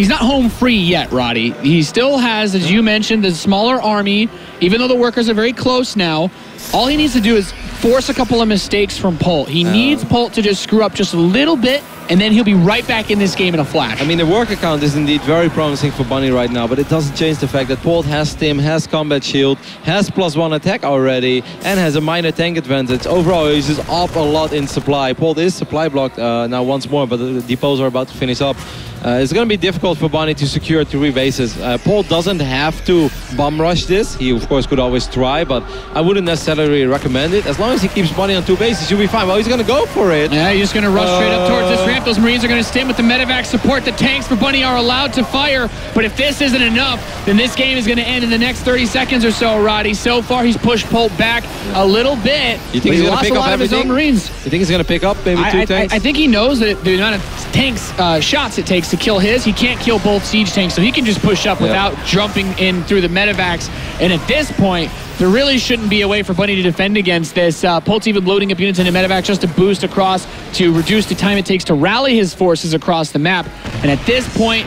not home free yet, Roddy. He still has, as you mentioned, the smaller army, even though the workers are very close now. All he needs to do is force a couple of mistakes from Polt. He needs Polt to just screw up just a little bit, and then he'll be right back in this game in a flash. I mean, the worker count is indeed very promising for Bunny right now, but it doesn't change the fact that Polt has Stim, has Combat Shield, has +1 attack already, and has a minor tank advantage. Overall, he's just up a lot in supply. Polt is supply blocked now once more, but the depots are about to finish up. It's going to be difficult for Bunny to secure 3 bases. Polt doesn't have to bomb rush this. He, of course, could always try, but I wouldn't necessarily recommend it. As long as he keeps Bunny on 2 bases, you'll be fine. Well, he's going to go for it. Yeah, he's just going to rush straight up towards this ramp. Those Marines are going to stand with the medevac support. The tanks for Bunny are allowed to fire, but if this isn't enough, then this game is going to end in the next 30 seconds or so, Roddy. So far, he's pushed Polt back a little bit. You think he's going to pick up everything? His own Marines. You think he's going to pick up maybe 2 tanks? I think he knows that the amount of tanks, shots it takes to kill his. He can't kill both siege tanks, so he can just push up without jumping in through the medevacs. And at this point, there really shouldn't be a way for Bunny to defend against this. Polt's even loading up units into medevac just to boost across, to reduce the time it takes to rally his forces across the map. And at this point,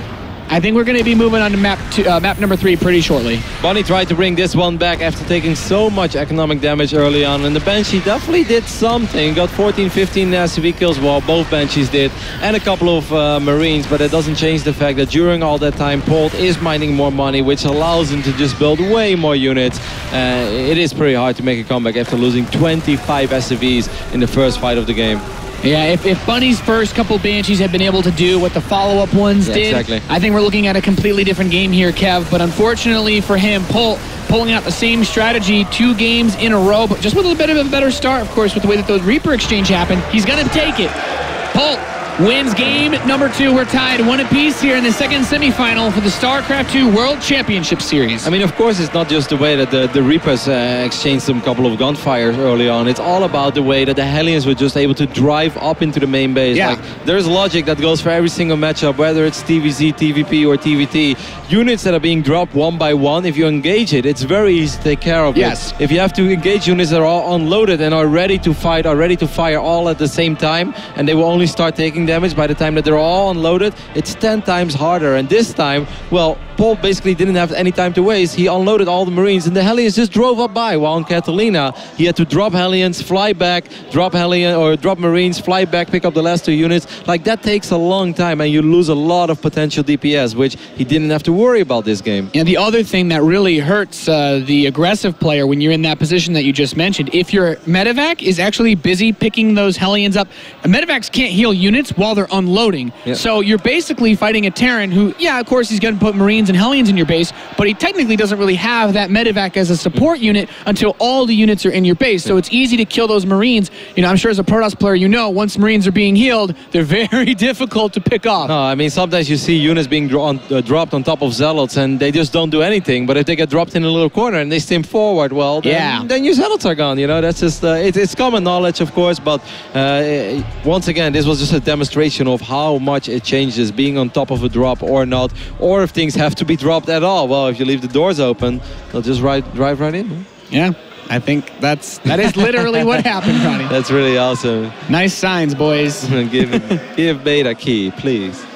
I think we're going to be moving on to map number 3 pretty shortly. Bunny tried to bring this one back after taking so much economic damage early on, and the Banshee definitely did something. Got 14, 15 SCV kills, well, both Banshees did, and a couple of Marines, but it doesn't change the fact that during all that time, Polt is mining more money, which allows him to just build way more units. It is pretty hard to make a comeback after losing 25 SCVs in the first fight of the game. Yeah, if Bunny's first couple Banshees had been able to do what the follow-up ones did, exactly. I think we're looking at a completely different game here, Kev. But unfortunately for him, Polt pulling out the same strategy 2 games in a row, but just with a bit of a better start, of course, with the way that the Reaper exchange happened. He's going to take it. Polt wins game number 2. We're tied 1 apiece here in the second semifinal for the StarCraft 2 World Championship Series. I mean, of course, it's not just the way that the Reapers exchanged some couple of gunfires early on. It's all about the way that the Hellions were just able to drive up into the main base. Yeah. Like, there's logic that goes for every single matchup, whether it's TvZ, TvP, or TvT. Units that are being dropped one by one, if you engage it, it's very easy to take care of Yes. it. If you have to engage units that are all unloaded and are ready to fight, are ready to fire all at the same time, and they will only start taking damage by the time that they're all unloaded, it's 10 times harder. And this time, well, Polt basically didn't have any time to waste. He unloaded all the Marines, and the Hellions just drove up by. While on Catalina, he had to drop Hellions, fly back, drop Marines, fly back, pick up the last 2 units. Like, that takes a long time, and you lose a lot of potential DPS, which he didn't have to worry about this game. And the other thing that really hurts the aggressive player when you're in that position that you just mentioned, if your medevac is actually busy picking those Hellions up, medevacs can't heal units while they're unloading. Yeah. So you're basically fighting a Terran who, yeah, of course he's going to put Marines and Hellions in your base, but he technically doesn't really have that medevac as a support unit until all the units are in your base. So it's easy to kill those Marines. You know, I'm sure as a Protoss player, you know, once Marines are being healed, they're very difficult to pick off. No, I mean, sometimes you see units being dropped on top of Zealots, and they just don't do anything. But if they get dropped in a little corner and they stim forward, well, then your Zealots are gone. You know, that's just, it's common knowledge, of course, but once again, this was just a demonstration of how much it changes being on top of a drop or not, or if things have to be dropped at all. Well, if you leave the doors open, they'll just drive right in. Yeah, I think that is literally what happened, Ronnie. That's really awesome. Nice signs, boys. give Beta key, please.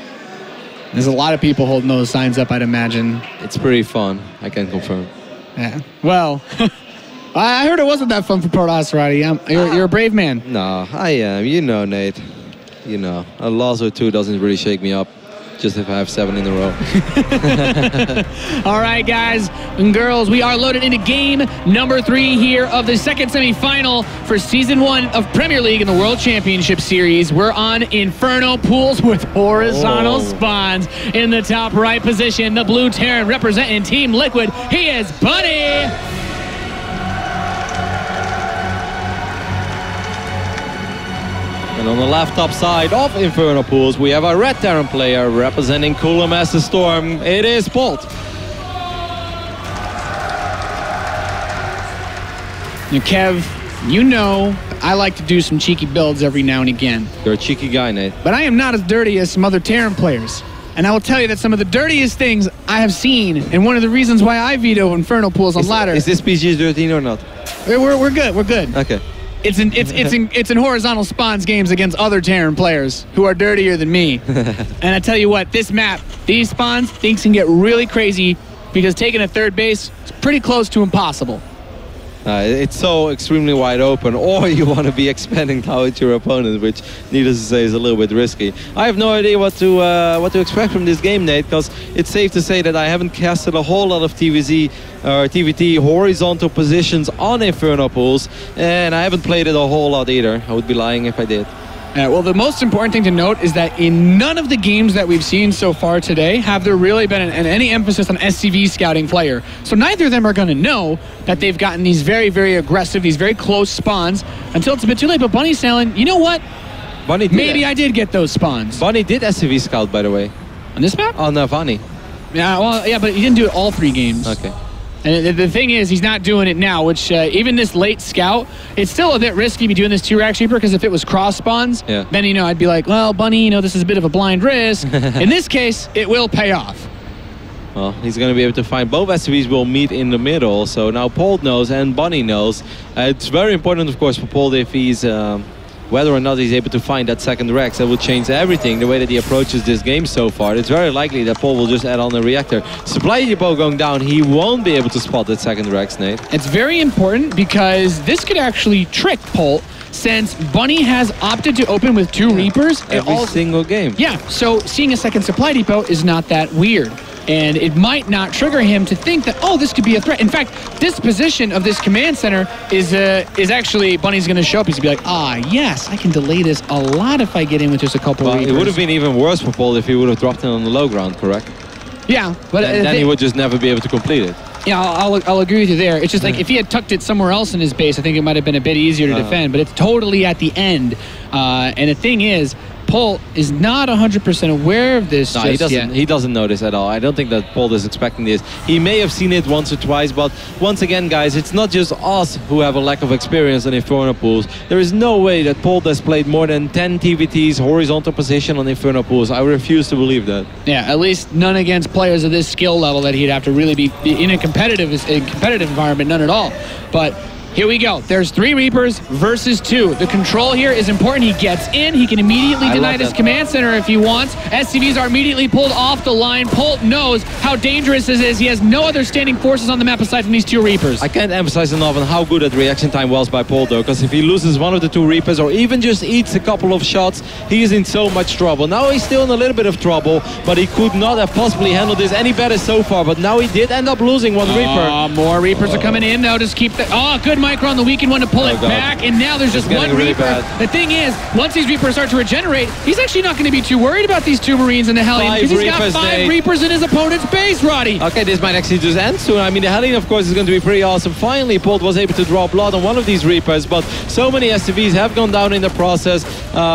There's a lot of people holding those signs up, I'd imagine. It's pretty fun, I can confirm. Yeah. Well, I heard it wasn't that fun for Protoss, Roddy. You're a brave man. No, I am. You know, Nate. You know, a loss or two doesn't really shake me up. Just if I have 7 in a row. All right, guys and girls, we are loaded into game number 3 here of the second semifinal for Season 1 of Premier League in the World Championship Series. We're on Inferno pools with horizontal spawns in the top right position. The blue Terran representing Team Liquid. He is Bunny. And on the left top side of Inferno Pools, we have a red Terran player representing Cooler Master Storm. It is Polt. Now, Kev, you know I like to do some cheeky builds every now and again. You're a cheeky guy, Nate. But I am not as dirty as some other Terran players. And I will tell you that some of the dirtiest things I have seen, and one of the reasons why I veto Inferno Pools on ladder. Is this PG-13 or not? We're good, we're good. Okay. It's in horizontal spawns games against other Terran players who are dirtier than me. And I tell you what, this map, these spawns, things can get really crazy because taking a third base is pretty close to impossible. It's so extremely wide open, or you want to be expanding towards your opponent, which, needless to say, is a little bit risky. I have no idea what to expect from this game, Nate, because it's safe to say that I haven't casted a whole lot of TvT horizontal positions on Inferno Pools, and I haven't played it a whole lot either. I would be lying if I did. Well, the most important thing to note is that in none of the games that we've seen so far today have there really been any emphasis on SCV scouting player. So neither of them are going to know that they've gotten these very, very aggressive, these very close spawns until it's a bit too late. But Bunny's saying, you know what? Bunny Maybe I did get those spawns. Bunny did SCV scout, by the way. On this map? On Vani. Yeah, well, yeah, but he didn't do it all 3 games. Okay. And the thing is, he's not doing it now, which even this late scout, it's still a bit risky to be doing this 2-rack Reaper, because if it was cross spawns, then, you know, I'd be like, well, Bunny, you know, this is a bit of a blind risk. In this case, it will pay off. Well, he's going to be able to find both SCVs will meet in the middle. So now Polt knows and Bunny knows. It's very important, of course, for Polt if he's... whether or not he's able to find that second Rex. That will change everything, the way that he approaches this game so far. It's very likely that Polt will just add on a reactor. Supply depot going down, he won't be able to spot that second Rex, Nate. It's very important because this could actually trick Polt, since Bunny has opted to open with 2 Reapers. Every single game. Yeah, so seeing a second supply depot is not that weird. And it might not trigger him to think that, oh, this could be a threat. In fact, this position of this command center is actually, Bunny's going to show up. He's going to be like, ah, yes, I can delay this a lot if I get in with just a couple Reapers. It would have been even worse for Polt if he would have dropped it on the low ground, correct? Yeah. But then he would just never be able to complete it. Yeah, I'll agree with you there. It's just like if he had tucked it somewhere else in his base, I think it might have been a bit easier to defend. But it's totally at the end. And the thing is, Polt is not 100% aware of this just yet. He doesn't know this at all. I don't think that Polt is expecting this. He may have seen it once or twice, but once again, guys, it's not just us who have a lack of experience on Inferno Pools. There is no way that Polt has played more than 10 TvTs horizontal position on Inferno Pools. I refuse to believe that. Yeah, at least none against players of this skill level that he'd have to really be in a competitive environment, none at all. But here we go. There's 3 Reapers versus 2. The control here is important. He gets in. He can immediately deny this command center if he wants. SCVs are immediately pulled off the line. Polt knows how dangerous this is. He has no other standing forces on the map aside from these 2 Reapers. I can't emphasize enough on how good that reaction time was by Polt, though, because if he loses one of the 2 Reapers or even just eats a couple of shots, he is in so much trouble. Now he's still in a little bit of trouble, but he could not have possibly handled this any better so far. But now he did end up losing 1 Reaper. More Reapers are coming in. Now just keep the... Oh, good micro on the weakened one to pull it back, and now there's just 1 Reaper. The thing is, once these Reapers start to regenerate, he's actually not going to be too worried about these 2 Marines and the Hellion, because he's got 5 Reapers in his opponent's base, Roddy. Okay, this might actually just end soon. I mean, the Hellion, of course, is going to be pretty awesome. Finally, Polt was able to draw blood on one of these Reapers, but so many SCVs have gone down in the process.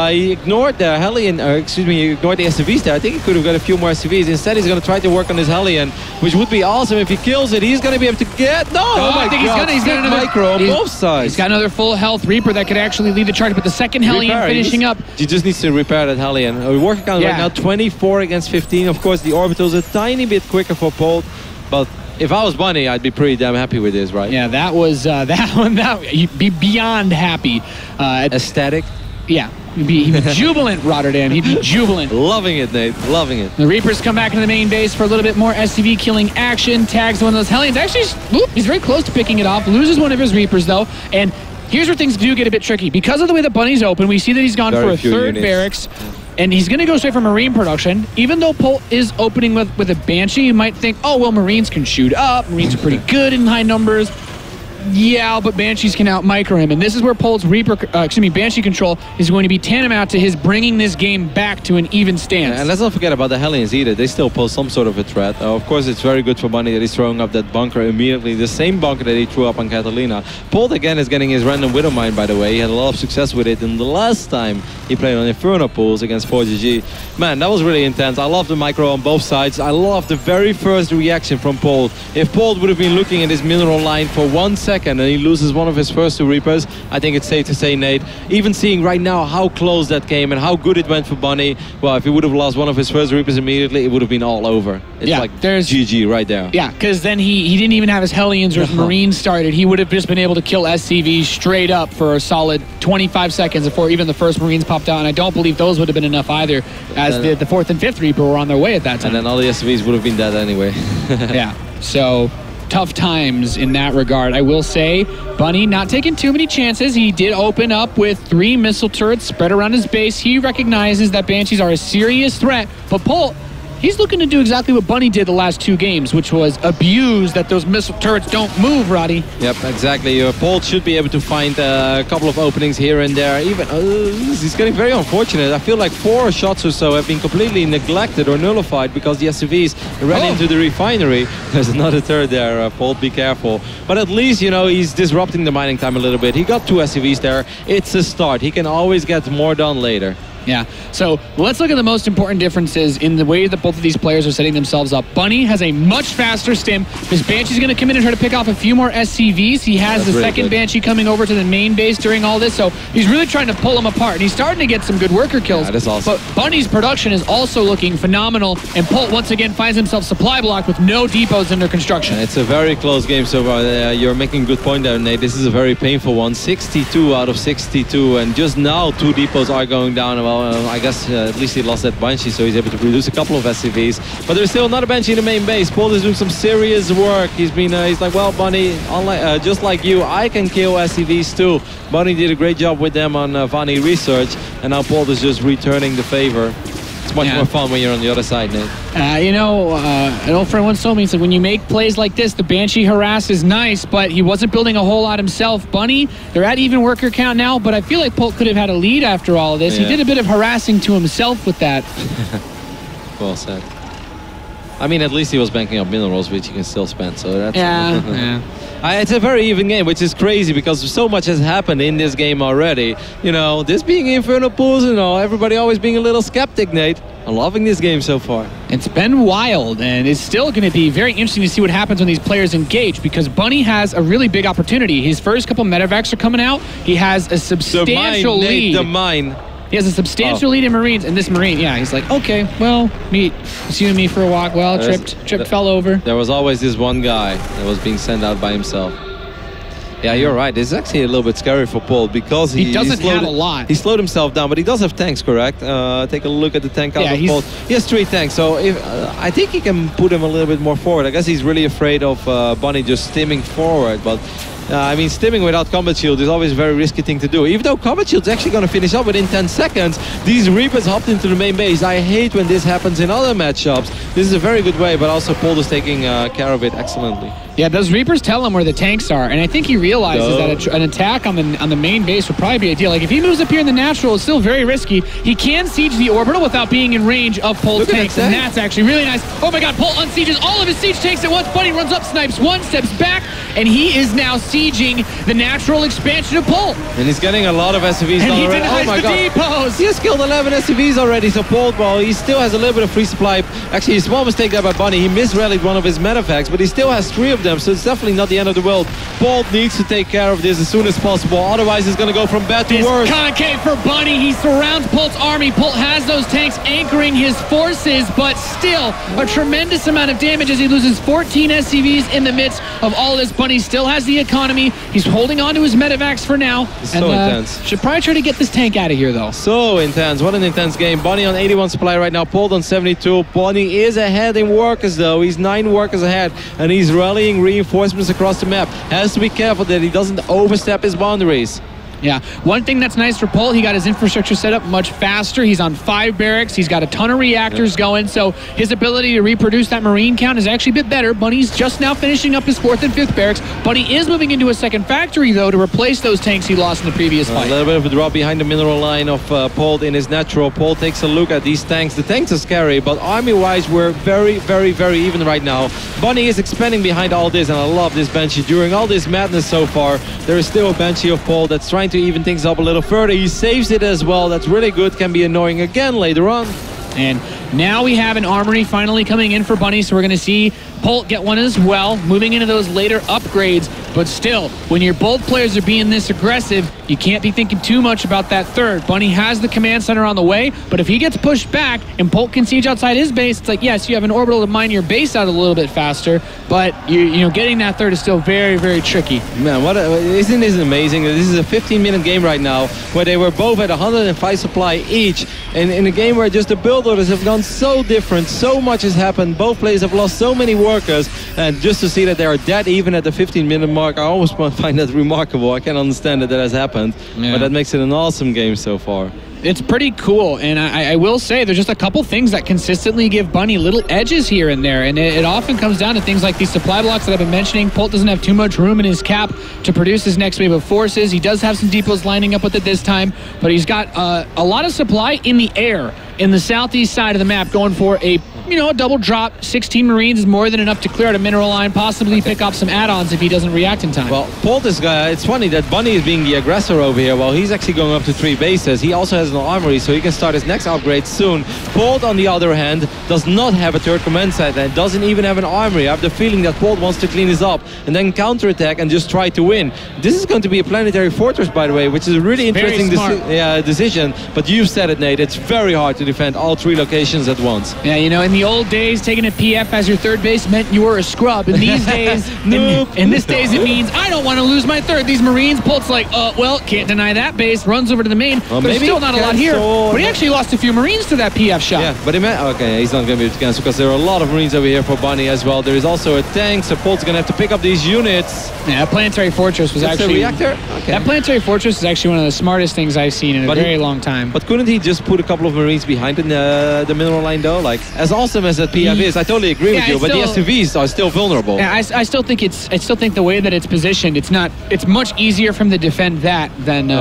He ignored the Hellion, he ignored the SCVs there. I think he could have got a few more SCVs. Instead, he's going to try to work on his Hellion, which would be awesome. If he kills it, he's going to be able to get... No! Oh my God, he's got another micro on both sides. He's got another full health Reaper that could actually lead the charge, but the second Hellion finishing up. He just needs to repair that Hellion. We're working on right now 24 against 15. Of course, the orbital's a tiny bit quicker for Polt, but if I was Bunny, I'd be pretty damn happy with this, right? Yeah, that was that one. You'd be beyond happy. Aesthetic. Yeah, He'd be jubilant, Rotterdam. He'd be jubilant. Loving it, Nate. Loving it. The Reapers come back into the main base for a little bit more SCV killing action. Tags one of those Hellions. Actually, he's very close to picking it off. Loses one of his Reapers, though. And here's where things do get a bit tricky. Because of the way the Bunny's open, we see that he's gone for a third barracks. And he's going to go straight for Marine production. Even though Polt is opening with a Banshee, you might think, oh, well, Marines can shoot up. Marines are pretty good in high numbers. Yeah, but Banshees can out-micro him. And this is where Polt's Banshee control is going to be tantamount to his bringing this game back to an even stance. And let's not forget about the Hellions either. They still pose some sort of a threat. Of course, it's very good for Bunny that he's throwing up that bunker immediately. The same bunker that he threw up on Catalina. Polt, again, is getting his random Widow Mine, by the way. He had a lot of success with it. And the last time he played on Inferno pools against 4GG, man, that was really intense. I love the micro on both sides. I love the very first reaction from Polt. If Polt would have been looking at his mineral line for 1 second and he loses one of his first 2 Reapers, I think it's safe to say, Nate, even seeing right now how close that came and how good it went for Bunny, well, if he would have lost one of his first Reapers immediately, it would have been all over. It's like there's GG right there. Yeah, because then he didn't even have his Hellions or his Marines started. He would have just been able to kill SCV straight up for a solid 25 seconds before even the first Marines popped out, and I don't believe those would have been enough either, as the 4th and 5th Reaper were on their way at that time. And then all the SCVs would have been dead anyway. Yeah, so tough times in that regard. I will say, Bunny not taking too many chances. He did open up with 3 missile turrets spread around his base. He recognizes that Banshees are a serious threat, but Polt, he's looking to do exactly what Bunny did the last 2 games, which was abuse that those missile turrets don't move, Roddy. Yep, exactly. Polt should be able to find a couple of openings here and there. Even he's getting very unfortunate. I feel like 4 shots or so have been completely neglected or nullified because the SCVs ran into the refinery. There's another turret there, Polt, be careful. But at least, you know, he's disrupting the mining time a little bit. He got 2 SCVs there. It's a start. He can always get more done later. Yeah, so let's look at the most important differences in the way that both of these players are setting themselves up. Bunny has a much faster stim. His Banshee's going to come in and try to pick off a few more SCVs. He has the second Banshee coming over to the main base during all this, so he's really trying to pull them apart, and he's starting to get some good worker kills. Yeah, that's awesome. But Bunny's production is also looking phenomenal, and Polt once again finds himself supply blocked with no depots under construction. It's a very close game so far. You're making a good point there, Nate. This is a very painful one. 62 out of 62, and just now 2 depots are going down. Well, I guess at least he lost that Banshee, so he's able to produce a couple of SCVs. But there's still another Banshee in the main base. Polt is doing some serious work. He's like, well, Bunny, just like you, I can kill SCVs too. Bunny did a great job with them on Vani Research, and now Polt is just returning the favor. It's much more fun when you're on the other side, Nate. You know, an old friend once told me, he said, when you make plays like this, the Banshee harass is nice, but he wasn't building a whole lot himself. Bunny, they're at even worker count now, but I feel like Polt could have had a lead after all of this. Yeah. He did a bit of harassing to himself with that. Well said. I mean, at least he was banking up minerals, which he can still spend, so that's... Yeah. It's a very even game, which is crazy because so much has happened in this game already. You know, this being Inferno pools, you know, everybody always being a little skeptic, Nate. I'm loving this game so far. It's been wild, and it's still going to be very interesting to see what happens when these players engage, because Bunny has a really big opportunity. His first couple medevacs are coming out. He has a substantial lead. The mine. He has a substantial lead in Marines, and this Marine, he's like, okay, well, it's you and me for a walk. Well, tripped, fell over. There was always this one guy that was being sent out by himself. Yeah, you're right. This is actually a little bit scary for Polt because he doesn't have a lot. He slowed himself down, but he does have tanks, correct? Take a look at the tank count of Polt. He has 3 tanks, so I think he can put him a little bit more forward. I guess he's really afraid of Bunny just stimming forward, but I mean, stimming without combat shield is always a very risky thing to do. Even though combat shield's actually going to finish up within 10 seconds, these Reapers hopped into the main base. I hate when this happens in other matchups. This is a very good way, but also Polt is taking care of it excellently. Yeah, those Reapers tell him where the tanks are, and I think he realizes that an attack on the main base would probably be ideal. Like, if he moves up here in the natural, it's still very risky. He can siege the orbital without being in range of Polt's tanks, and that's actually really nice. Oh my god, Polt unsieges all of his siege tanks at once. Bunny runs up, snipes one, steps back, and he is now sieging the natural expansion of Polt. And he's getting a lot of SCVs and done he already. denies the depots. He has killed 11 SCVs already, so Polt, well, he still has a little bit of free supply. Actually, a small mistake there by Bunny. He misrallied one of his medevacs, but he still has 3 of of them, so it's definitely not the end of the world. Polt needs to take care of this as soon as possible, otherwise it's going to go from bad to worse. Concave for Bunny. He surrounds Polt's army. Polt has those tanks anchoring his forces, but still a tremendous amount of damage as he loses 14 SCVs in the midst of all this. Bunny still has the economy. He's holding on to his medevacs for now. It's so intense. Should probably try to get this tank out of here, though. So intense. What an intense game. Bunny on 81 supply right now. Polt on 72. Bunny is ahead in workers, though. He's 9 workers ahead, and he's rallying reinforcements across the map. Has to be careful that he doesn't overstep his boundaries. Yeah, one thing that's nice for Polt, he got his infrastructure set up much faster. He's on 5 barracks. He's got a ton of reactors going, so his ability to reproduce that marine count is actually a bit better. Bunny's just now finishing up his 4th and 5th barracks. Bunny is moving into a second factory, though, to replace those tanks he lost in the previous fight. A little bit of a drop behind the mineral line of Polt in his natural. Polt takes a look at these tanks. The tanks are scary, but army-wise, we're very, very, very even right now. Bunny is expanding behind all this, and I love this Banshee. During all this madness so far, there is still a Banshee of Polt that's trying to even things up a little further. He saves it as well. That's really good. Can be annoying again later on. And now we have an armory finally coming in for Bunny, so we're going to see Polt get one as well, moving into those later upgrades. But still, when your both players are being this aggressive, you can't be thinking too much about that third. Bunny has the command center on the way, but if he gets pushed back and Polt can siege outside his base, it's like, yes, you have an orbital to mine your base out a little bit faster, but you know, getting that third is still very, very tricky. Man, isn't this amazing? This is a 15-minute game right now where they were both at 105 supply each, and in a game where just the build orders have gone so different, so much has happened, both players have lost so many workers, and just to see that they are dead even at the 15-minute mark, I always find that remarkable. I can't understand that has happened, but that makes it an awesome game so far. It's pretty cool, and I will say there's just a couple things that consistently give Bunny little edges here and there, and it often comes down to things like these supply blocks that I've been mentioning. Polt doesn't have too much room in his cap to produce his next wave of forces. He does have some depots lining up with it this time, but he's got a lot of supply in the air in the southeast side of the map, going for a double drop. 16 Marines is more than enough to clear out a mineral line, possibly pick up some add-ons if he doesn't react in time. Well, Polt is it's funny that Bunny is being the aggressor over here while he's actually going up to 3 bases. He also has an armory, so he can start his next upgrade soon. Polt, on the other hand, does not have a third command center and doesn't even have an armory. I have the feeling that Polt wants to clean this up and then counterattack and just try to win. This is going to be a planetary fortress, by the way, which is a really interesting decision. But you've said it, Nate. It's very hard to defend all 3 locations at once. Yeah, in the old days, taking a PF as your third base meant you were a scrub. In these days, in this days, it means I don't want to lose my third. These Marines, Polt's like, well, can't deny that base. Runs over to the main. Well, there's still not a lot here. But he actually lost a few Marines to that PF shot. Yeah, but he's not going to be able to cancel because there are a lot of Marines over here for Bunny as well. There is also a tank, so Polt's going to have to pick up these units. Yeah, that planetary fortress was actually... a reactor? Okay. That planetary fortress is actually one of the smartest things I've seen in a very long time. But couldn't he just put a couple of Marines behind the mineral line, though? Like, as awesome as that PF is, I totally agree with you, but the SUVs are still vulnerable. Yeah, I still think the way that it's positioned, it's much easier for him to defend that than...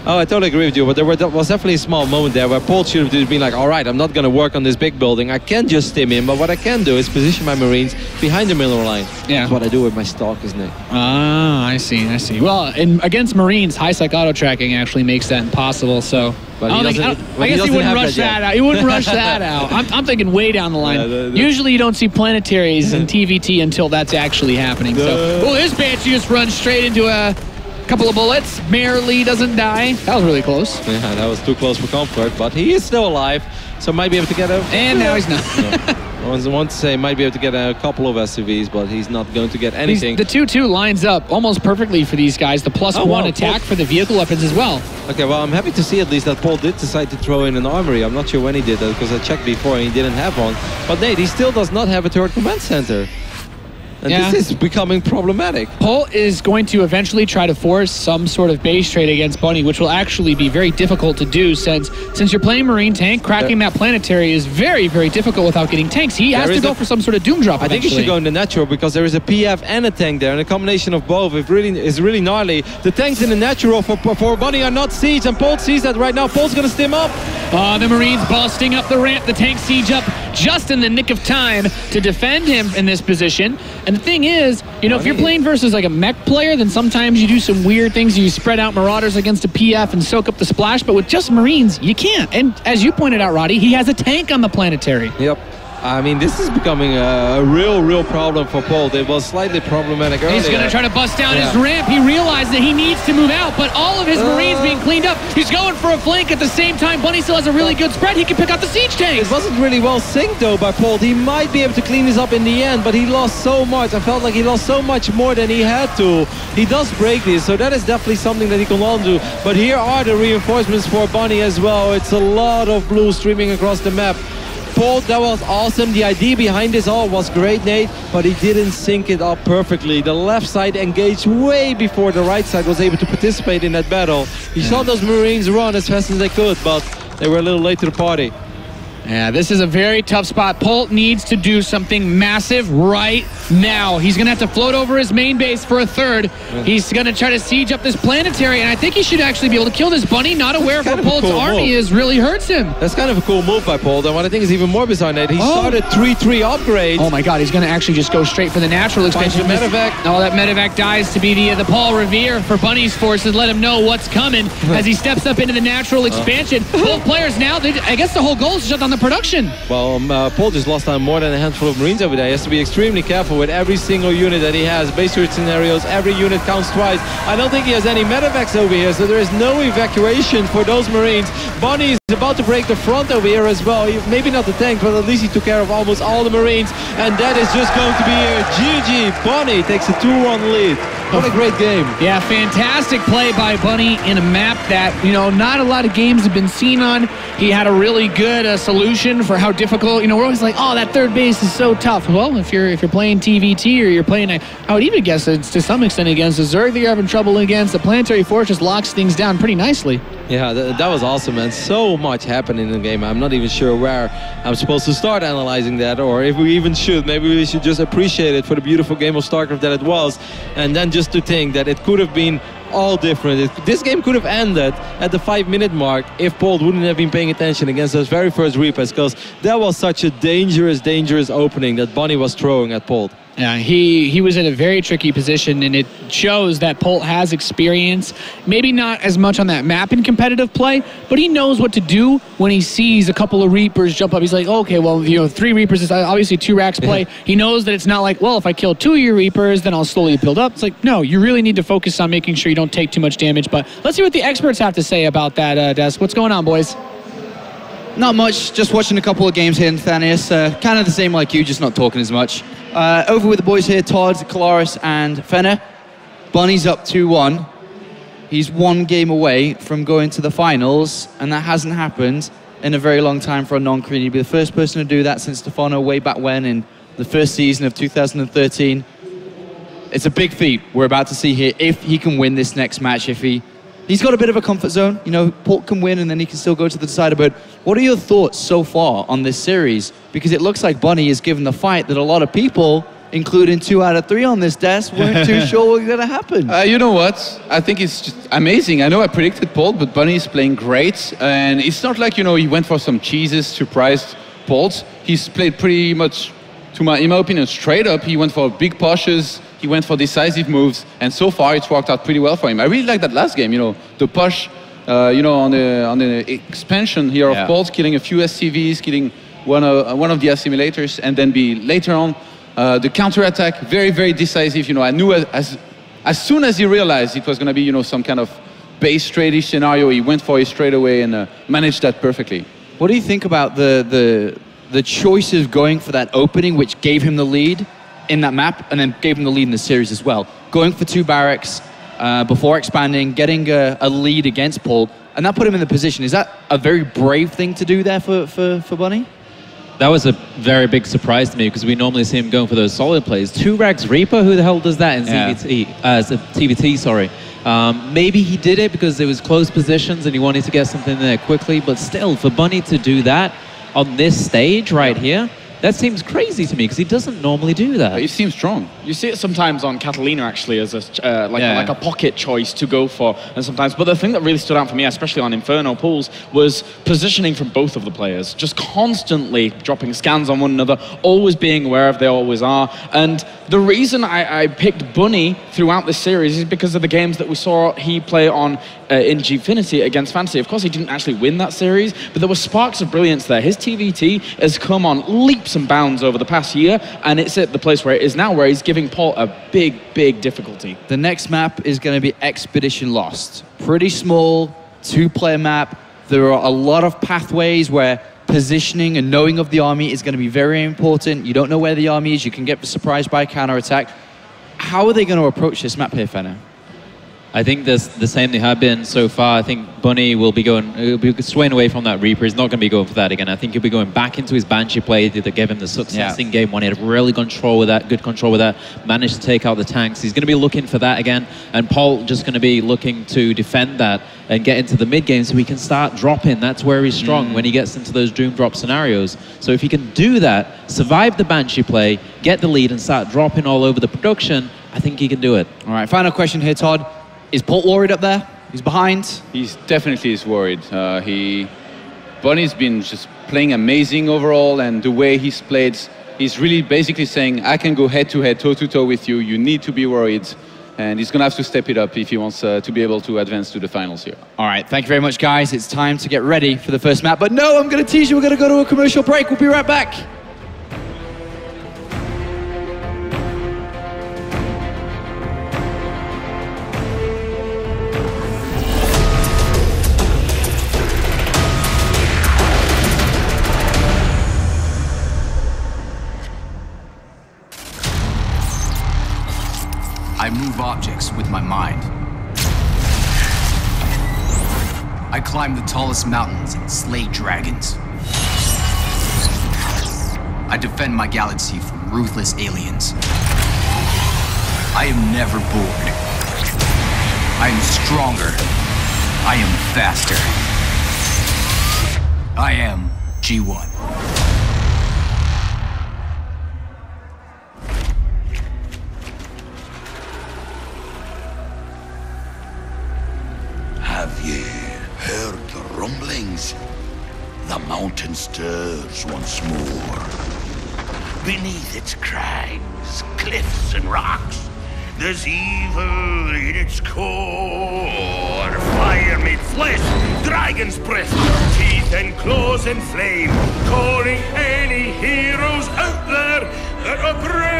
Oh, I totally agree with you, but there was definitely a small moment there where Polt should have just been like, all right, I'm not going to work on this big building. I can just stim in, but what I can do is position my Marines behind the mineral line. Yeah. That's what I do with my stalkers, Nick. Ah, I see. Well, against Marines, high psych auto tracking actually makes that impossible, so... But I guess he wouldn't rush that out. He wouldn't rush that out. I'm thinking way down the line. Usually you don't see planetaries in TvT until that's actually happening. So, this Banshee just runs straight into a couple of bullets. Barely doesn't die. That was really close. Yeah, that was too close for comfort, but he is still alive, so might be able to get a... And now he's not. I want to say might be able to get a couple of SUVs, but he's not going to get anything. The 2-2 lines up almost perfectly for these guys. The +1 attack for the vehicle weapons as well. Okay, well, I'm happy to see at least that Polt did decide to throw in an armory. I'm not sure when he did that because I checked before and he didn't have one. But Nate, he still does not have a third command center. And this is becoming problematic. Polt is going to eventually try to force some sort of base trade against Bunny, which will actually be very difficult to do since you're playing Marine tank, cracking that planetary is very, very difficult without getting tanks. He has to go for some sort of doom drop. I think he should go in the natural because there is a PF and a tank there, and a combination of both is really gnarly. The tanks in the natural for Bunny are not sieged, and Polt sees that right now. Polt's going to stim up. The Marines busting up the ramp, the tank siege up just in the nick of time to defend him in this position. And the thing is, if you're playing versus like a mech player, then sometimes you do some weird things. You spread out Marauders against a PF and soak up the splash, but with just Marines, you can't. And as you pointed out, Roddy, he has a tank on the planetary. Yep. I mean, this is becoming a real problem for Polt. It was slightly problematic earlier. He's going to try to bust down his ramp. He realized that he needs to move out, but all of his Marines being cleaned up. He's going for a flank at the same time. Bunny still has a really good spread. He can pick out the siege tanks. It wasn't really well synced, though, by Polt. He might be able to clean this up in the end, but he lost so much. I felt like he lost so much more than he had to. He does break this, so that is definitely something that he can all do. But here are the reinforcements for Bunny as well. It's a lot of blue streaming across the map. Polt, that was awesome. The idea behind this all was great, Nate, but he didn't sync it up perfectly. The left side engaged way before the right side was able to participate in that battle. He saw those Marines run as fast as they could, but they were a little late to the party. Yeah, this is a very tough spot. Polt needs to do something massive right now. He's going to have to float over his main base for a third. He's going to try to siege up this planetary, and I think he should actually be able to kill this Bunny, not aware of where Polt's army is, really hurts him. That's kind of a cool move by Polt, and what I think is even more bizarre, Nate, he started 3-3 upgrades. Oh my god, he's going to actually just go straight for the natural expansion. The medevac. Oh, that medevac dies to be the Paul Revere for Bunny's forces, let him know what's coming as he steps up into the natural expansion. Both players now, I guess the whole goal is to shut down the production. Well, Polt just lost out more than a handful of Marines over there. He has to be extremely careful with every single unit that he has. Base turret scenarios, every unit counts twice. I don't think he has any medevacs over here, so there is no evacuation for those Marines. Bunny is about to break the front over here as well. Maybe not the tank, but at least he took care of almost all the Marines. And that is just going to be a GG. Bunny takes a 2-1 lead. What a great game. Yeah, fantastic play by Bunny in a map that, you know, not a lot of games have been seen on. He had a really good solution for how difficult, you know, we're always like, oh, that third base is so tough. Well, if you're playing TvT or you're playing, I would even guess it's to some extent against the Zerg that you're having trouble against, the Planetary Force just locks things down pretty nicely. Yeah, that was awesome, man. So much happening in the game. I'm not even sure where I'm supposed to start analyzing that, or if we even should. Maybe we should just appreciate it for the beautiful game of StarCraft that it was, and then just to think that it could have been all different. This game could have ended at the 5-minute mark if Polt wouldn't have been paying attention against those very first Reapers, because that was such a dangerous opening that Bunny was throwing at Polt. Yeah, he was in a very tricky position, and it shows that Polt has experience. Maybe not as much on that map in competitive play, but he knows what to do when he sees a couple of Reapers jump up. He's like, okay, well, you know, 3 Reapers is obviously 2 racks play. He knows that it's not like, well, if I kill 2 of your Reapers, then I'll slowly build up. It's like, no, you really need to focus on making sure you don't take too much damage. But let's see what the experts have to say about that, Des. What's going on, boys? Not much, just watching a couple of games here in Thanius. Kind of the same like you, just not talking as much. Over with the boys here, Todd, Kalaris, and Fenner. Bunny's up 2-1. He's 1 game away from going to the finals, and that hasn't happened in a very long time for a non-Korean. He'd be the first person to do that since Stefano way back when in the first season of 2013. It's a big feat we're about to see here if he can win this next match. He's got a bit of a comfort zone. You know, Polt can win and then he can still go to the decider. But what are your thoughts so far on this series? Because it looks like Bunny is given the fight that a lot of people, including 2 out of 3 on this desk, weren't too sure what was going to happen. You know what? I think it's just amazing. I know I predicted Polt, but Bunny is playing great. And it's not like, you know, he went for some cheeses, surprised Polt. He's played pretty much, in my opinion, straight up. He went for big pushes. He went for decisive moves, and so far it's worked out pretty well for him. I really like that last game, you know, the push, you know, on the expansion here of Polt, killing a few SCVs, killing one of the assimilators, and then later on the counter-attack, very decisive. You know, I knew as soon as he realized it was going to be, you know, some kind of base trade-ish scenario, he went for it straight away and managed that perfectly. What do you think about the choice of going for that opening, which gave him the lead in that map, and then gave him the lead in the series as well? Going for 2 barracks before expanding, getting a lead against Polt, and that put him in the position. Is that a very brave thing to do there for Bunny? That was a very big surprise to me, because we normally see him going for those solid plays. 2 racks Reaper, who the hell does that in TvT, sorry. Maybe he did it because it was close positions and he wanted to get something there quickly, but still, for Bunny to do that on this stage right here, that seems crazy to me, because he doesn't normally do that. He seems strong. You see it sometimes on Catalina, actually, as like a pocket choice to go for, and sometimes. But the thing that really stood out for me, especially on Inferno pools, was positioning from both of the players, just constantly dropping scans on one another, always being aware of they always are. And the reason I picked Bunny throughout this series is because of the games that we saw he play on in Gfinity against Fantasy. Of course, he didn't actually win that series, but there were sparks of brilliance there. His TvT has come on leaps and bounds over the past year, and it's at the place where it is now, where he's giving Polt a big, big difficulty. The next map is going to be Expedition Lost. Pretty small, 2-player map. There are a lot of pathways where positioning and knowing of the army is going to be very important. You don't know where the army is, you can get surprised by a counterattack. How are they going to approach this map here, Fenner? I think that's the same they have been so far. I think Bunny will be swaying away from that Reaper. He's not going to be going for that again. I think he'll be going back into his Banshee play that gave him the success in game one. He had really good control with that, managed to take out the tanks. He's going to be looking for that again, and Polt just going to be looking to defend that and get into the mid game so he can start dropping. That's where he's strong, when he gets into those doom drop scenarios. So if he can do that, survive the Banshee play, get the lead and start dropping all over the production, I think he can do it. All right, final question here, Todd. Is Polt worried up there? He's behind? He's definitely worried. Bunny's been just playing amazing overall, and the way he's played, he's really basically saying, I can go head-to-head, toe-to-toe with you. You need to be worried. And he's going to have to step it up if he wants to be able to advance to the finals here. All right, thank you very much, guys. It's time to get ready for the first map. But no, I'm going to tease you. We're going to go to a commercial break. We'll be right back. I move objects with my mind. I climb the tallest mountains and slay dragons. I defend my galaxy from ruthless aliens. I am never bored. I am stronger. I am faster. I am G1. Have ye heard the rumblings? The mountain stirs once more. Beneath its crags, cliffs, and rocks, there's evil in its core. Fire made flesh, dragon's breath, teeth and claws and flame, calling any heroes out there that are brave.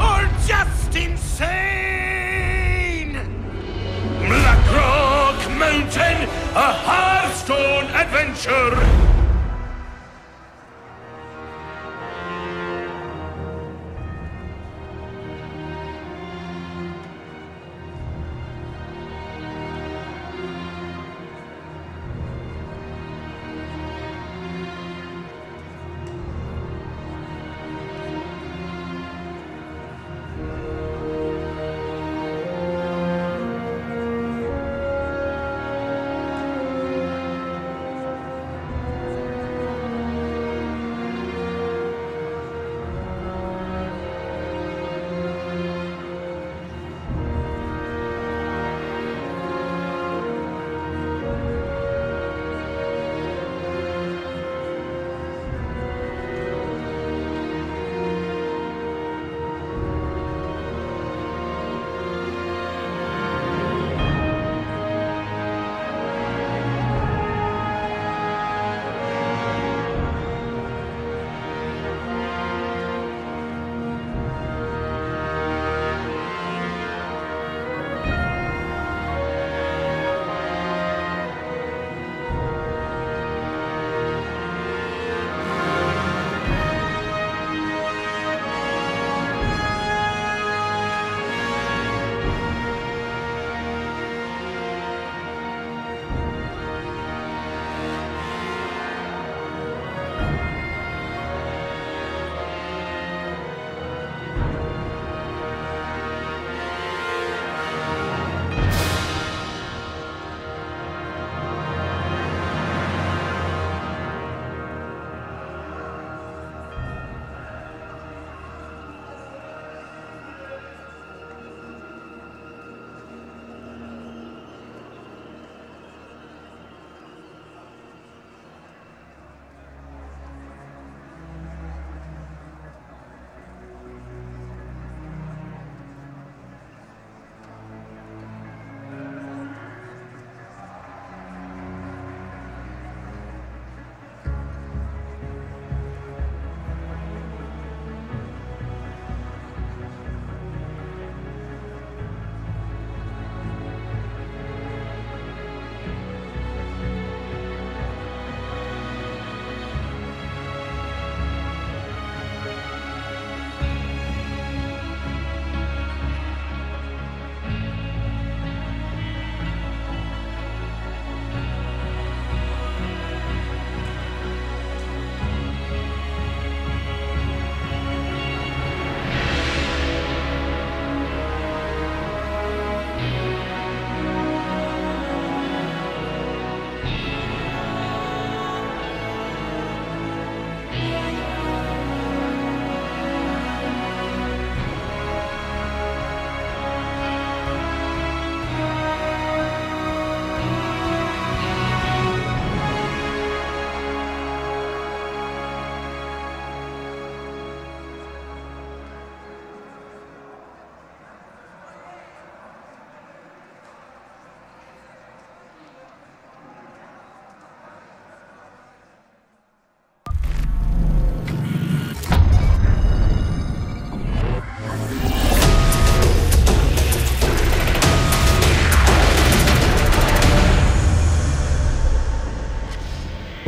Or just insane! Black Rock Mountain, a Hearthstone adventure!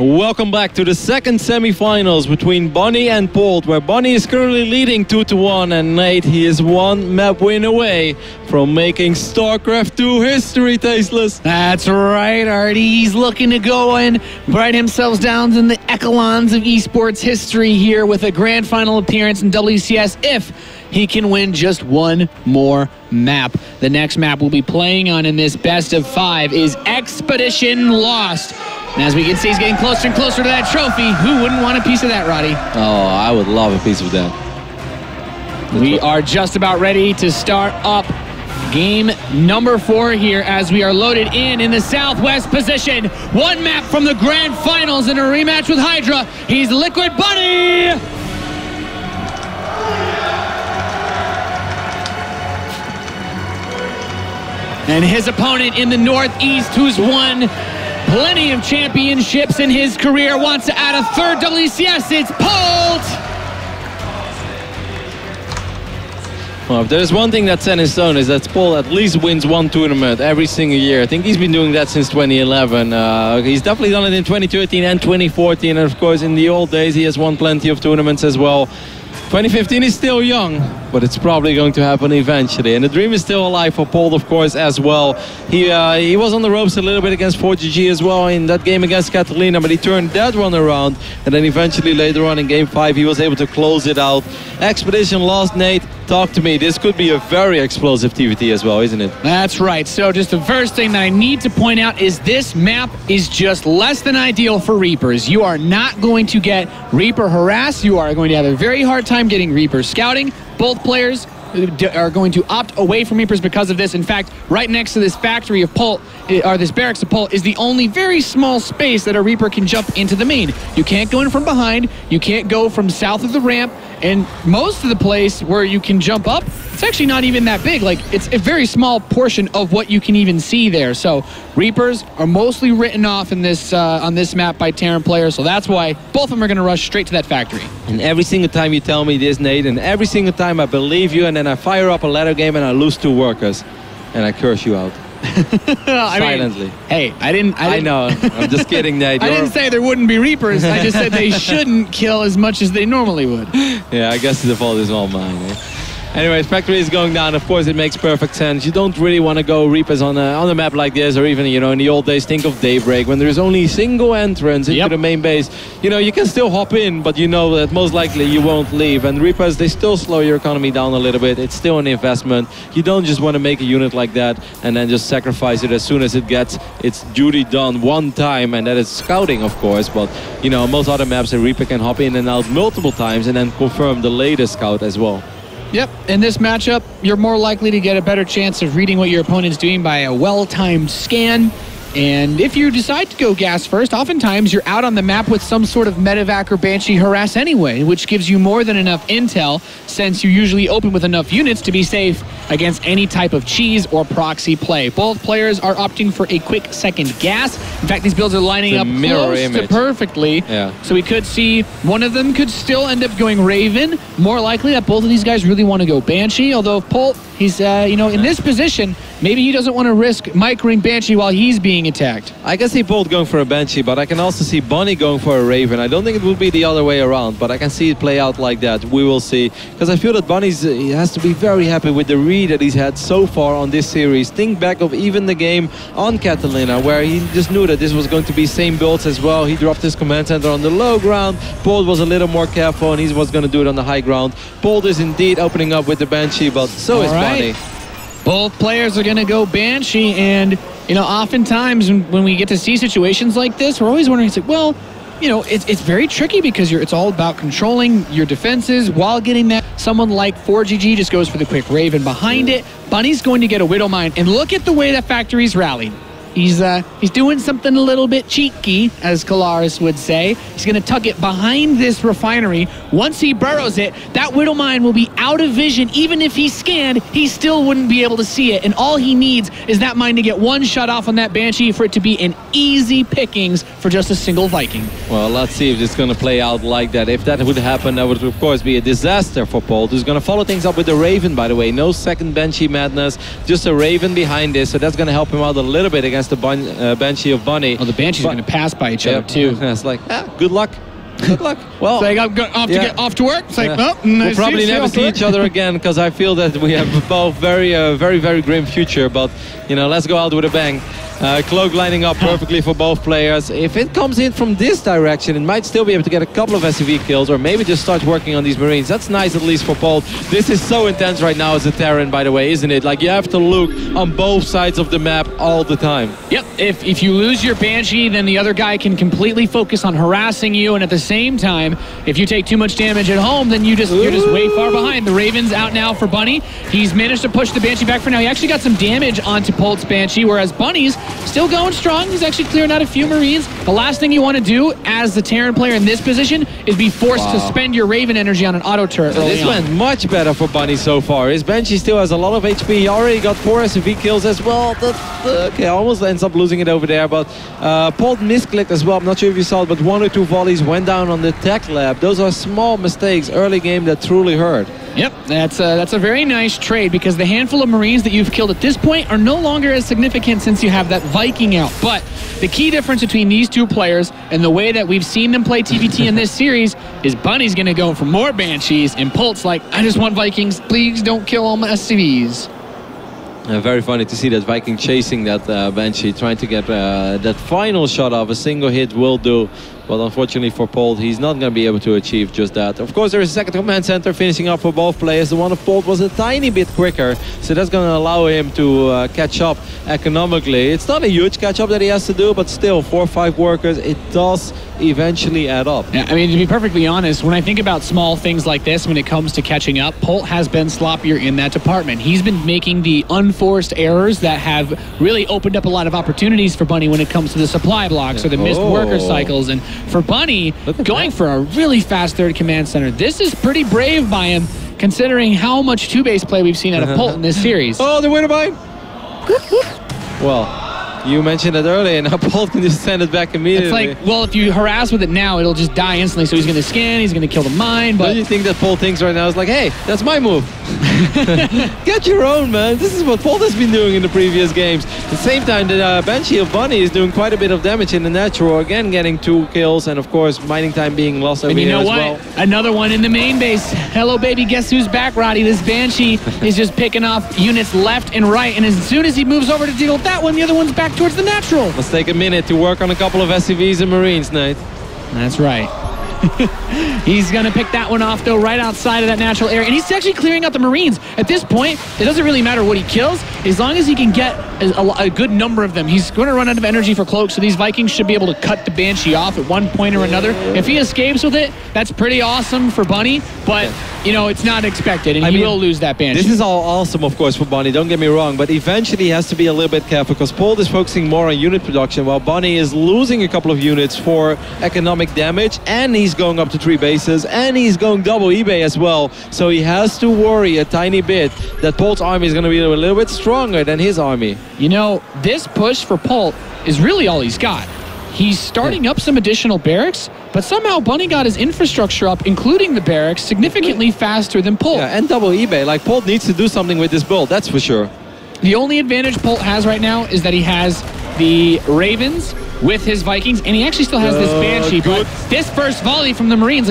Welcome back to the second semifinals between Bonnie and Polt, where Bonnie is currently leading 2-1, and Nate, he is one map win away from making StarCraft 2 history, Tasteless. That's right, Artie. He's looking to go and write himself down in the echelons of esports history here with a grand final appearance in WCS if he can win just one more map. The next map we'll be playing on in this best of 5 is Expedition Lost. And as we can see, he's getting closer and closer to that trophy. Who wouldn't want a piece of that, Roddy? Oh, I would love a piece of that. We are just about ready to start up game number 4 here as we are loaded in the southwest position. One map from the grand finals in a rematch with Hydra. He's Liquid Bunny! And his opponent in the northeast, who's won plenty of championships in his career, wants to add a third WCS. It's Polt! Well, if there's one thing that's set in stone is that Polt at least wins one tournament every single year. I think he's been doing that since 2011. He's definitely done it in 2013 and 2014. And of course, in the old days, he has won plenty of tournaments as well. 2015 is still young, but it's probably going to happen eventually. And the dream is still alive for Polt, of course, as well. He was on the ropes a little bit against 4GG as well in that game against Catalina, but he turned that one around. And then eventually later on in game 5, he was able to close it out. Expedition Lost, Nate, talk to me. This could be a very explosive TvT as well, isn't it? That's right. So just the first thing that I need to point out is this map is just less than ideal for Reapers. You are not going to get Reaper harass. You are going to have a very hard time getting Reaper scouting. Both players are going to opt away from Reapers because of this. In fact, right next to this factory of Polt, or this barracks of Polt, is the only very small space that a Reaper can jump into the main. You can't go in from behind, you can't go from south of the ramp, and most of the place where you can jump up, it's actually not even that big. Like, it's a very small portion of what you can even see there. So Reapers are mostly written off in this on this map by Terran players, so that's why both of them are going to rush straight to that factory. And every single time you tell me this, Nate, and every single time I believe you, and then I fire up a ladder game and I lose 2 workers, and I curse you out. Silently. Hey, I didn't. I know. I'm just kidding, Nate. I didn't say there wouldn't be Reapers. I just said they shouldn't kill as much as they normally would. Yeah, I guess the fault is all mine. Eh? Anyways, factory is going down. Of course, it makes perfect sense. You don't really want to go Reapers on a map like this, or even, you know, in the old days, think of Daybreak, when there's only single entrance into the main base. You know, you can still hop in, but you know that most likely you won't leave. And Reapers, they still slow your economy down a little bit. It's still an investment. You don't just want to make a unit like that and then just sacrifice it as soon as it gets its duty done one time, and that is scouting, of course. But, you know, most other maps, a Reaper can hop in and out multiple times and then confirm the latest scout as well. Yep, in this matchup, you're more likely to get a better chance of reading what your opponent's doing by a well-timed scan. And if you decide to go gas first, oftentimes you're out on the map with some sort of medevac or Banshee harass anyway, which gives you more than enough intel, since you usually open with enough units to be safe against any type of cheese or proxy play. Both players are opting for a quick second gas. In fact, these builds are lining up close to perfectly. Yeah. So we could see one of them could still end up going Raven. More likely that both of these guys really want to go Banshee, although Polt, he's, you know, in this position, maybe he doesn't want to risk microing Banshee while he's being attacked. I can see Polt going for a Banshee, but I can also see Bonnie going for a Raven. I don't think it will be the other way around, but I can see it play out like that. We will see. Because I feel that Bonnie's he has to be very happy with the read that he's had so far on this series. Think back of even the game on Catalina, where he just knew that this was going to be same builds as well. He dropped his command center on the low ground. Polt was a little more careful, and he was going to do it on the high ground. Polt is indeed opening up with the Banshee, but so is Bonnie. Both players are going to go Banshee, and, you know, oftentimes when we get to see situations like this, we're always wondering, it's like, well, you know, it's very tricky because it's all about controlling your defenses while getting that. Someone like 4GG just goes for the quick Raven behind it. Bunny's going to get a Widow Mine, and look at the way that factory's rallied. He's doing something a little bit cheeky, as Kalaris would say. He's going to tuck it behind this refinery. Once he burrows it, that Widow Mine will be out of vision. Even if he scanned, he still wouldn't be able to see it. And all he needs is that mine to get one shot off on that Banshee for it to be an easy pickings for just a single Viking. Well, let's see if it's going to play out like that. If that would happen, that would, of course, be a disaster for Polt, who's going to follow things up with the Raven, by the way. No second Banshee madness, just a Raven behind this. So that's going to help him out a little bit against as the Banshee of Bunny. Oh, the Banshees are going to pass by each other too. It's like, good luck. Good luck. Well, it's like I'm get off to work. It's like, we'll probably never see each other again because I feel that we have both very grim future. But let's go out with a bang. Cloak lining up perfectly for both players. If it comes in from this direction, it might still be able to get a couple of SCV kills or maybe just start working on these Marines. That's nice at least for Polt. This is so intense right now as a Terran, by the way, isn't it? Like, you have to look on both sides of the map all the time. Yep. If you lose your Banshee, then the other guy can completely focus on harassing you, and at the same time, if you take too much damage at home, then you're just way far behind. The Raven's out now for Bunny. He's managed to push the Banshee back for now. He actually got some damage onto Polt's Banshee, whereas Bunny's still going strong. He's actually clearing out a few Marines. The last thing you want to do as the Terran player in this position is be forced to spend your Raven energy on an auto turret early This on. went much better for Bunny so far. His Banshee still has a lot of HP. He already got 4 SCV kills as well. Okay, almost ends up losing it over there, but Polt misclicked as well. I'm not sure if you saw it, but 1 or 2 volleys went down on the tech lab. Those are small mistakes early game that truly hurt. Yep, that's a very nice trade because the handful of Marines that you've killed at this point are no longer as significant since you have that Viking out. But the key difference between these two players and the way that we've seen them play TvT in this series is Bunny's going to go for more Banshees, and Polt's like, I just want Vikings. Please don't kill all my SCVs. Very funny to see that Viking chasing that Banshee, trying to get that final shot off. A single hit will do. But unfortunately for Polt, he's not going to be able to achieve just that. Of course, there is a second command center finishing up for both players. The one of Polt was a tiny bit quicker, so that's going to allow him to catch up economically. It's not a huge catch-up that he has to do, but still, 4 or 5 workers, it does eventually add up. Yeah, I mean, to be perfectly honest, when I think about small things like this, when it comes to catching up, Polt has been sloppier in that department. He's been making the unforced errors that have really opened up a lot of opportunities for Bunny when it comes to the supply blocks or the missed worker cycles. And for Bunny, going for a really fast third command center, this is pretty brave by him, considering how much 2-base play we've seen out of Polt in this series. Oh, the winner by! Well, you mentioned it earlier, and now Polt can just send it back immediately. It's like, well, if you harass with it now, it'll just die instantly. So he's going to scan, he's going to kill the mine. But don't you think that Polt thinks right now is like, hey, that's my move. Get your own, man. This is what Polt has been doing in the previous games. At the same time, the Banshee of Bunny is doing quite a bit of damage in the natural. Again, getting 2 kills, and of course, mining time being lost over here as well. Another one in the main base. Hello, baby. Guess who's back, Roddy? This Banshee is just picking off units left and right. And as soon as he moves over to deal with that one, the other one's back towards the natural. Let's take a minute to work on a couple of SCVs and Marines, Nate. That's right. He's going to pick that one off, though, right outside of that natural area. And he's actually clearing out the Marines. At this point, it doesn't really matter what he kills, as long as he can get a good number of them. He's going to run out of energy for cloaks, so these Vikings should be able to cut the Banshee off at one point or another. If he escapes with it, that's pretty awesome for Bunny, but, it's not expected, and he will lose that Banshee. This is all awesome, of course, for Bunny, don't get me wrong, but eventually he has to be a little bit careful, because Polt is focusing more on unit production, while Bunny is losing a couple of units for economic damage, and he's going up to 3 bases, and he's going double eBay as well, so he has to worry a tiny bit that Polt's army is going to be a little bit stronger than his army. This push for Polt is really all he's got. He's starting up some additional barracks, but somehow Bunny got his infrastructure up, including the barracks, significantly faster than Polt. Yeah, and double eBay. Like, Polt needs to do something with this build, that's for sure. The only advantage Polt has right now is that he has the Ravens with his Vikings, and he actually still has this Banshee. But this first volley from the Marines,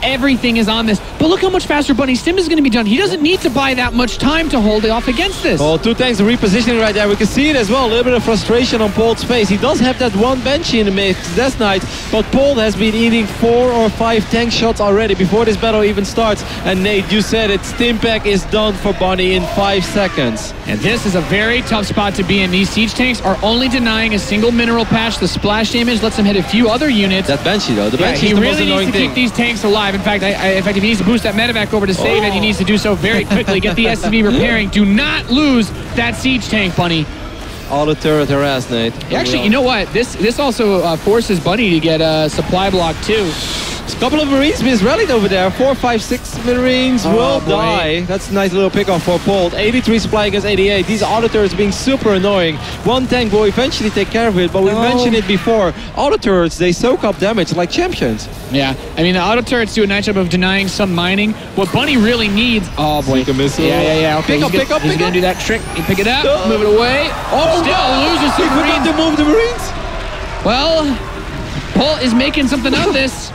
everything is on this. But look how much faster Bunny's Sim is going to be done. He doesn't need to buy that much time to hold it off against this. Oh, 2 tanks repositioning right there. We can see it as well. A little bit of frustration on Polt's face. He does have that 1 Banshee in the mix, Death Knight, but Polt has been eating 4 or 5 tank shots already before this battle even starts. And Nate, you said it. Stimpack is done for Bunny in 5 seconds. And this is a very tough spot to be in. These siege tanks are only denying a single mineral patch. The splash damage lets him hit a few other units. That Banshee, though. The Banshee is the most annoying thing. He really needs to keep these tanks alive. In fact, if he needs to boost that medevac over to save it, he needs to do so very quickly. Get the SCV repairing. Do not lose that siege tank, Bunny. All the turret harass, Nate. Actually, you know what? This also forces Bunny to get a supply block, too. A couple of Marines misrallied over there. 4, 5, 6 Marines will die. That's a nice little pickoff for Polt. 83 supply against 88. These auto turrets being super annoying. One tank will eventually take care of it, but we mentioned it before. Auto turrets, they soak up damage like champions. Yeah, I mean, the auto turrets do a nice job of denying some mining. What Bunny really needs... Oh, boy. Take a missile. Yeah. Okay, Pick up. He's going to do that trick. You pick it up, move it away. Oh, still loses some He forgot Marines. to move the Marines. Well, Polt is making something of this.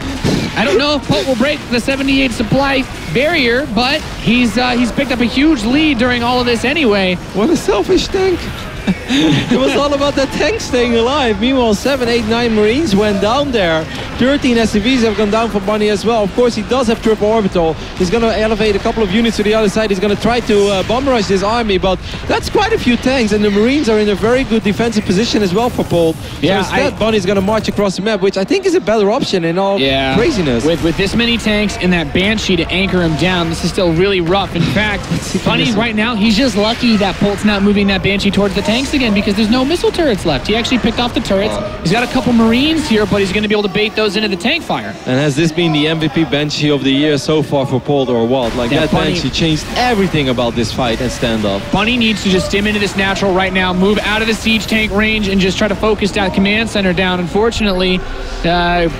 I don't know if Polt will break the 78 supply barrier, but he's picked up a huge lead during all of this anyway. What a selfish tank. It was all about that tank staying alive. Meanwhile, 7, 8, 9 Marines went down there. 13 SCVs have gone down for Bunny as well. Of course, he does have triple orbital. He's going to elevate a couple of units to the other side. He's going to try to bomb rush this army, but that's quite a few tanks, and the Marines are in a very good defensive position as well for Polt. Yeah, so instead, Bunny's going to march across the map, which I think is a better option in all craziness. With this many tanks and that Banshee to anchor him down, this is still really rough. In fact, Bunny right now, he's just lucky that Polt's not moving that Banshee towards the tanks again, because there's no missile turrets left. He actually picked off the turrets. He's got a couple Marines here, but he's going to be able to bait those into the tank fire. And has this been the MVP Banshee of the year so far for Polt or what? Like, that Banshee changed everything about this fight and standoff. Bunny needs to just stim into this natural right now, move out of the siege tank range, and just try to focus that command center down. Unfortunately,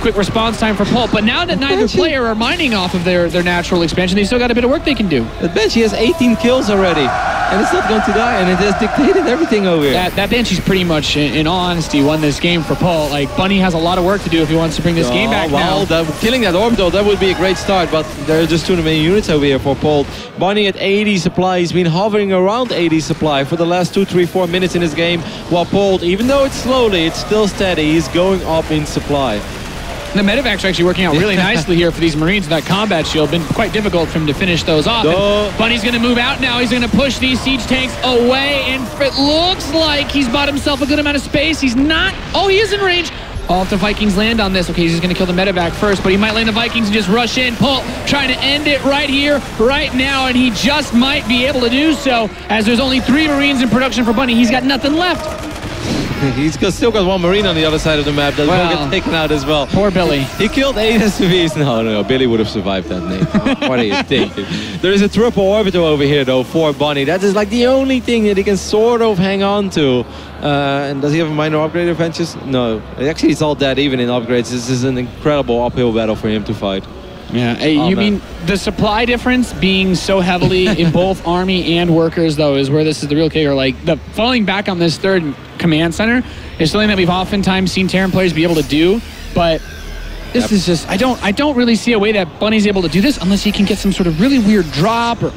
quick response time for Polt. But now that neither player are mining off of their natural expansion, they still got a bit of work they can do. That Banshee has 18 kills already, and it's not going to die, and it has dictated everything over here. That Banshee's pretty much, in all honesty, won this game for Polt. Like, Bunny has a lot of work to do if he wants to bring this game back now. Killing that orbital, that would be a great start, but there are just too many units over here for Polt. Bunny at 80 supply. He's been hovering around 80 supply for the last 2, 3, 4 minutes in this game, while Polt, even though it's slowly, it's still steady. He's going up in supply. The medevac's actually working out really nicely here for these Marines. That combat shield been quite difficult for him to finish those off. Bunny's going to move out now. He's going to push these siege tanks away, and it looks like he's bought himself a good amount of space. He's not. Oh, he is in range. Oh, if the Vikings land on this, okay, he's going to kill the medevac first, but he might land the Vikings and just rush in. Polt trying to end it right here, right now, and he just might be able to do so, as there's only 3 Marines in production for Bunny. He's got nothing left. He's still got 1 Marine on the other side of the map that will get taken out as well. Poor Billy. He killed 8 SCVs. No, Billy would have survived that, Nate. What are you thinking? There is a triple orbital over here, though, for Bunny. That is like the only thing that he can sort of hang on to. And does he have a minor upgrade advantage? No. Actually, it's all dead even in upgrades. This is an incredible uphill battle for him to fight. Yeah, you mean the supply difference being so heavily in both army and workers, though, is where this is the real kicker. Like, the falling back on this third command center is something that we've oftentimes seen Terran players be able to do, but this is just, I don't really see a way that Bunny's able to do this unless he can get some sort of really weird drop, or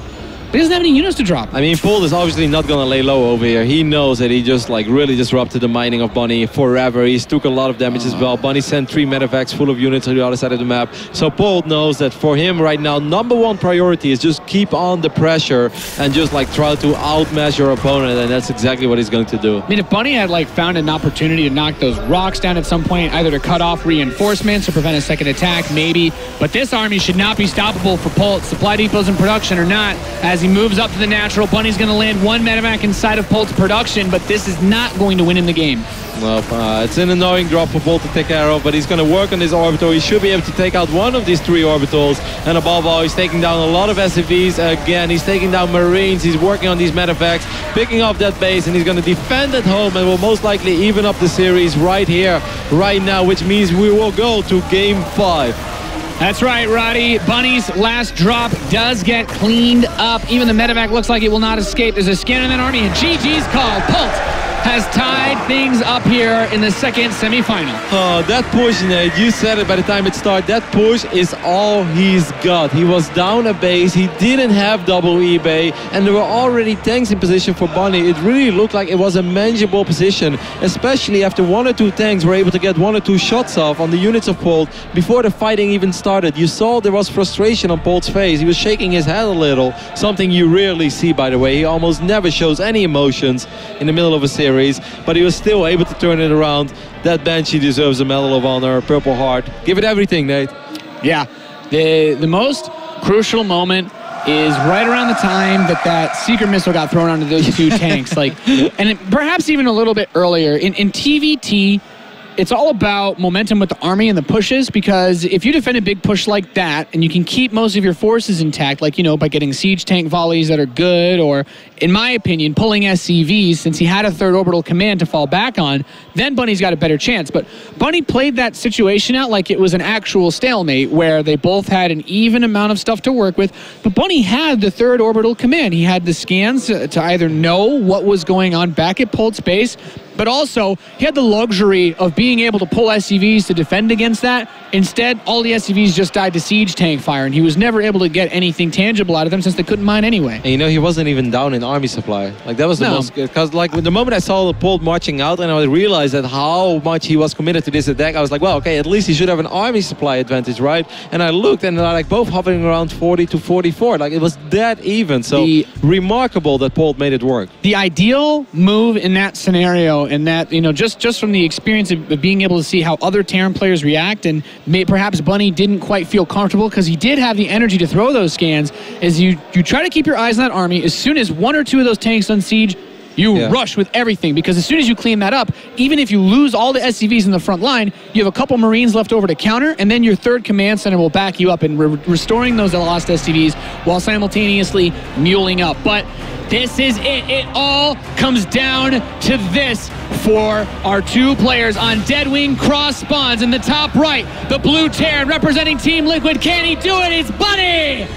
but he doesn't have any units to drop. I mean, Polt is obviously not going to lay low over here. He knows that he just like really disrupted the mining of Bunny forever. He's took a lot of damage as well. Bunny sent 3 medevacs full of units to the other side of the map. So Polt knows that for him right now, #1 priority is just keep on the pressure and just like try to outmatch your opponent, and that's exactly what he's going to do. I mean, if Bunny had like found an opportunity to knock those rocks down at some point, either to cut off reinforcements or prevent a second attack, maybe. But this army should not be stoppable for Polt. Supply depots in production or not, as he moves up to the natural, Bunny's going to land 1 medevac inside of Polt's production, but this is not going to win him the game. Well, it's an annoying drop for Polt to take care of, but he's going to work on this orbital. He should be able to take out 1 of these 3 orbitals, and above all, he's taking down a lot of SCVs. Again, he's taking down Marines. He's working on these medevacs, picking up that base, and he's going to defend at home and will most likely even up the series right here, right now, which means we will go to Game 5. That's right, Roddy. Bunny's last drop does get cleaned up. Even the medevac looks like it will not escape. There's a scan in that army, and GG's called. Polt has tied things up here in the second semifinal. Oh, that push, Nate, you said it by the time it started. That push is all he's got. He was down a base. He didn't have double eBay, and there were already tanks in position for Bunny. It really looked like it was a manageable position, especially after 1 or 2 tanks were able to get 1 or 2 shots off on the units of Polt before the fighting even started. You saw there was frustration on Polt's face. He was shaking his head a little, something you rarely see, by the way. He almost never shows any emotions in the middle of a series, but he was still able to turn it around. That Banshee deserves a Medal of Honor, Purple Heart. Give it everything, Nate. Yeah, the most crucial moment is right around the time that secret missile got thrown onto those 2 tanks. Like, and perhaps even a little bit earlier. In TvT, it's all about momentum with the army and the pushes, because if you defend a big push like that and you can keep most of your forces intact, like, you know, by getting siege tank volleys that are good, or, in my opinion, pulling SCVs since he had a third orbital command to fall back on, then Bunny's got a better chance. But Bunny played that situation out like it was an actual stalemate where they both had an even amount of stuff to work with, but Bunny had the third orbital command. He had the scans to either know what was going on back at Polt's base, but also he had the luxury of being able to pull SCVs to defend against that. Instead, all the SCVs just died to siege tank fire, and he was never able to get anything tangible out of them since they couldn't mine anyway. And you know, he wasn't even down in army supply. Like, that was the most good, because like the moment I saw the Polt marching out and I realized that how much he was committed to this attack, I was like, well, okay, at least he should have an army supply advantage, right? And I looked, and they're like both hovering around 40 to 44. Like, it was that even. So remarkable that Polt made it work. The ideal move in that scenario, and that, you know, just from the experience of being able to see how other Terran players react, and perhaps Bunny didn't quite feel comfortable because he did have the energy to throw those scans, is you try to keep your eyes on that army. As soon as one or two of those tanks on siege, you rush with everything, because as soon as you clean that up, even if you lose all the SCVs in the front line, you have a couple Marines left over to counter, and then your third command center will back you up in restoring those lost SCVs while simultaneously muling up. But this is it. It all comes down to this for our two players on Deadwing cross spawns. In the top right, the blue Terran representing Team Liquid. Can he do it? It's Bunny!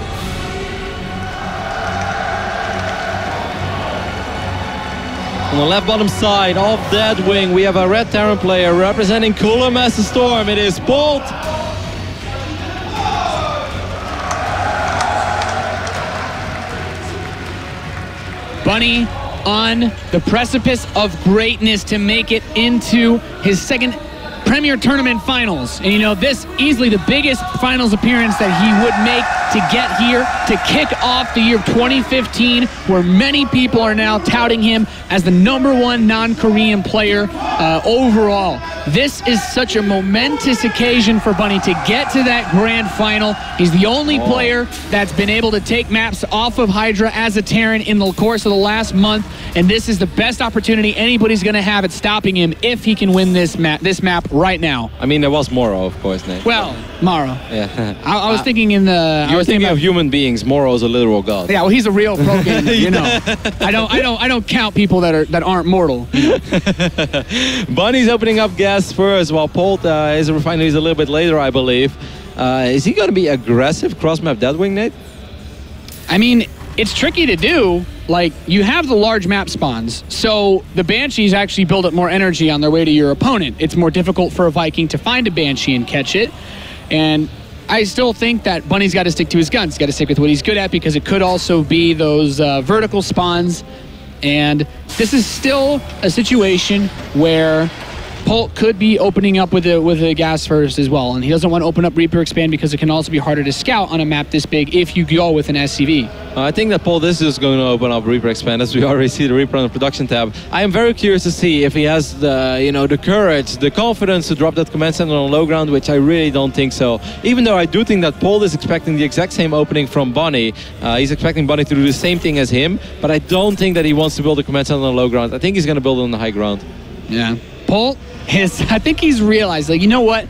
On the left bottom side of Deadwing, we have a red Terran player representing Cooler Master Storm. It is Polt. Bunny on the precipice of greatness to make it into his second Premier Tournament Finals. And you know, this easily the biggest finals appearance that he would make to get here, to kick off the year of 2015, where many people are now touting him as the #1 non-Korean player overall. This is such a momentous occasion for Bunny to get to that grand final. He's the only player that's been able to take maps off of Hydra as a Terran in the course of the last month, and this is the best opportunity anybody's going to have at stopping him if he can win this map right now. I mean, there was Moro, of course, Nate. Well, Maro. Yeah. I was thinking in the... I was thinking of human beings. Moro is a literal god. Yeah, well, he's a real pro gamer, you know. I don't count people that aren't mortal. You know? Bunny's opening up gas first, while Polt is a little bit later, I believe. Is he going to be aggressive cross-map Deadwing, Nate? I mean, it's tricky to do. Like, you have the large map spawns, so the Banshees actually build up more energy on their way to your opponent. It's more difficult for a Viking to find a Banshee and catch it. And I still think that Bunny's got to stick to his guns. He's got to stick with what he's good at, because it could also be those vertical spawns. And this is still a situation where Polt could be opening up with a gas first as well, and he doesn't want to open up Reaper Expand because it can also be harder to scout on a map this big if you go with an SCV. I think that Polt is just going to open up Reaper Expand, as we already see the Reaper on the production tab. I am very curious to see if he has the courage, the confidence to drop that command center on low ground, which I really don't think so. Even though I do think that Polt is expecting the exact same opening from Bunny. He's expecting Bunny to do the same thing as him, but I don't think that he wants to build a command center on low ground. I think he's going to build it on the high ground. Yeah. Polt, I think he's realized, like, you know what?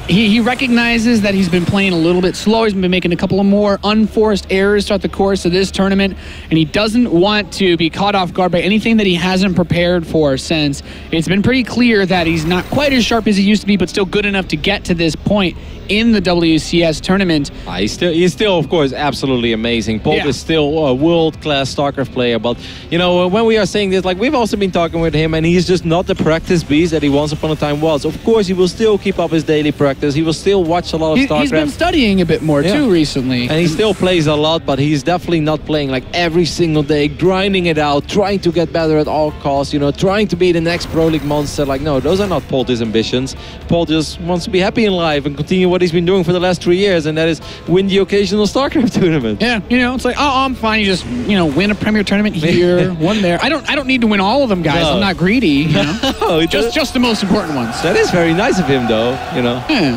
He recognizes that he's been playing a little bit slow. He's been making a couple of more unforced errors throughout the course of this tournament, and he doesn't want to be caught off guard by anything that he hasn't prepared for, since it's been pretty clear that he's not quite as sharp as he used to be, but still good enough to get to this point in the WCS tournament. He's still, of course, absolutely amazing. Polt is still a world-class StarCraft player, but, you know, when we are saying this, like, we've also been talking with him, and he's just not the practice beast that he once upon a time was. Of course, he will still keep up his daily practice. He will still watch a lot of StarCraft. He's been studying a bit more, too, recently. And he still plays a lot, but he's definitely not playing, like, every single day, grinding it out, trying to get better at all costs, you know, trying to be the next Pro League monster. Like, no, those are not Polt's ambitions. Polt just wants to be happy in life and continue what he's been doing for the last 3 years, and that is win the occasional StarCraft tournament. Yeah, you know, it's like, oh, I'm fine. You just, you know, win a Premier Tournament here, one there. I don't need to win all of them, guys. No. I'm not greedy, you know. No, just the most important ones. That is very nice of him, though, you know. Yeah.